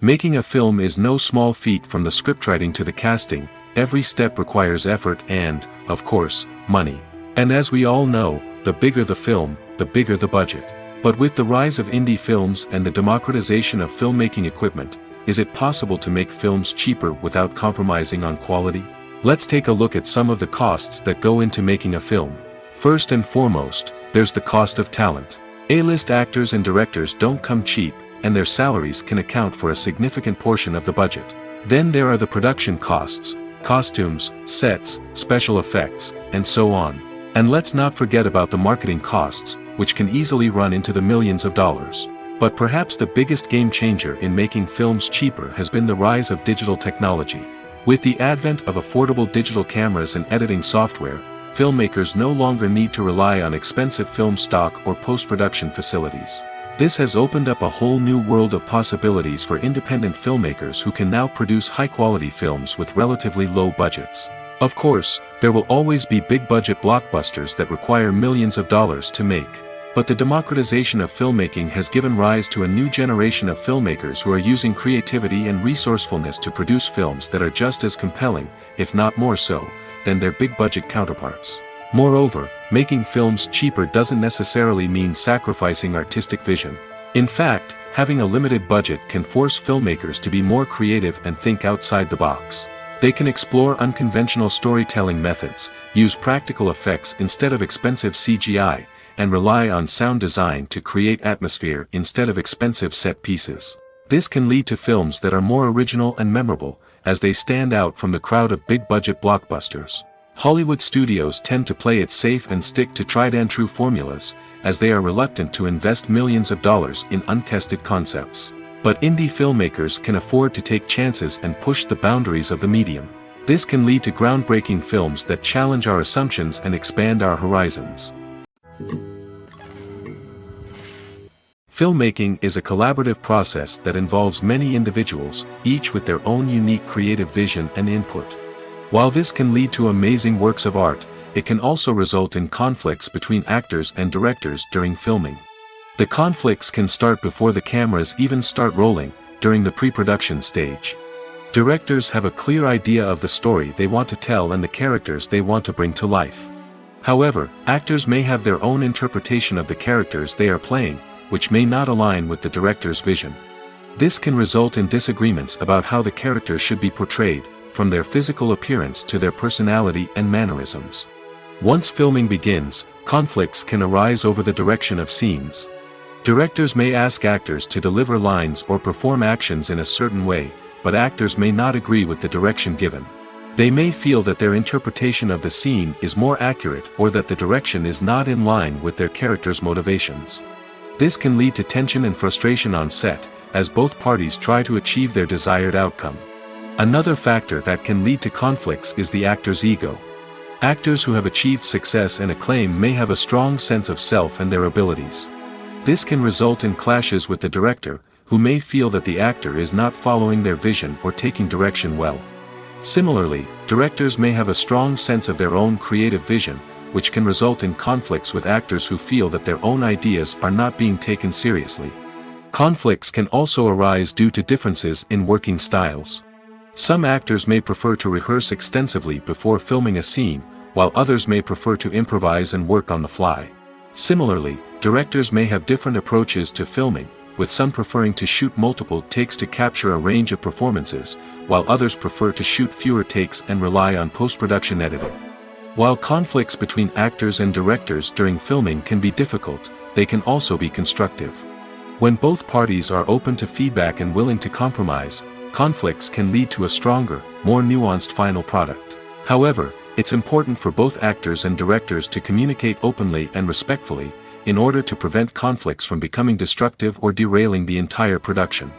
Making a film is no small feat. From the scriptwriting to the casting, every step requires effort and, of course, money. And as we all know, the bigger the film, the bigger the budget. But with the rise of indie films and the democratization of filmmaking equipment, is it possible to make films cheaper without compromising on quality? Let's take a look at some of the costs that go into making a film. First and foremost, there's the cost of talent. A-list actors and directors don't come cheap, and their salaries can account for a significant portion of the budget. Then there are the production costs, costumes, sets, special effects, and so on. And let's not forget about the marketing costs, which can easily run into the millions of dollars. But perhaps the biggest game changer in making films cheaper has been the rise of digital technology. With the advent of affordable digital cameras and editing software, filmmakers no longer need to rely on expensive film stock or post-production facilities. This has opened up a whole new world of possibilities for independent filmmakers who can now produce high-quality films with relatively low budgets. Of course, there will always be big-budget blockbusters that require millions of dollars to make. But the democratization of filmmaking has given rise to a new generation of filmmakers who are using creativity and resourcefulness to produce films that are just as compelling, if not more so, than their big-budget counterparts. Moreover, making films cheaper doesn't necessarily mean sacrificing artistic vision. In fact, having a limited budget can force filmmakers to be more creative and think outside the box. They can explore unconventional storytelling methods, use practical effects instead of expensive CGI, and rely on sound design to create atmosphere instead of expensive set pieces. This can lead to films that are more original and memorable, as they stand out from the crowd of big-budget blockbusters. Hollywood studios tend to play it safe and stick to tried-and-true formulas, as they are reluctant to invest millions of dollars in untested concepts. But indie filmmakers can afford to take chances and push the boundaries of the medium. This can lead to groundbreaking films that challenge our assumptions and expand our horizons. Filmmaking is a collaborative process that involves many individuals, each with their own unique creative vision and input. While this can lead to amazing works of art, it can also result in conflicts between actors and directors during filming. The conflicts can start before the cameras even start rolling, during the pre-production stage. Directors have a clear idea of the story they want to tell and the characters they want to bring to life. However, actors may have their own interpretation of the characters they are playing, which may not align with the director's vision. This can result in disagreements about how the characters should be portrayed, from their physical appearance to their personality and mannerisms. Once filming begins, conflicts can arise over the direction of scenes. Directors may ask actors to deliver lines or perform actions in a certain way, but actors may not agree with the direction given. They may feel that their interpretation of the scene is more accurate or that the direction is not in line with their character's motivations. This can lead to tension and frustration on set, as both parties try to achieve their desired outcome. Another factor that can lead to conflicts is the actor's ego. Actors who have achieved success and acclaim may have a strong sense of self and their abilities. This can result in clashes with the director, who may feel that the actor is not following their vision or taking direction well. Similarly, directors may have a strong sense of their own creative vision, which can result in conflicts with actors who feel that their own ideas are not being taken seriously. Conflicts can also arise due to differences in working styles. Some actors may prefer to rehearse extensively before filming a scene, while others may prefer to improvise and work on the fly. Similarly, directors may have different approaches to filming, with some preferring to shoot multiple takes to capture a range of performances, while others prefer to shoot fewer takes and rely on post-production editing. While conflicts between actors and directors during filming can be difficult, they can also be constructive. When both parties are open to feedback and willing to compromise, conflicts can lead to a stronger, more nuanced final product. However, it's important for both actors and directors to communicate openly and respectfully, in order to prevent conflicts from becoming destructive or derailing the entire production.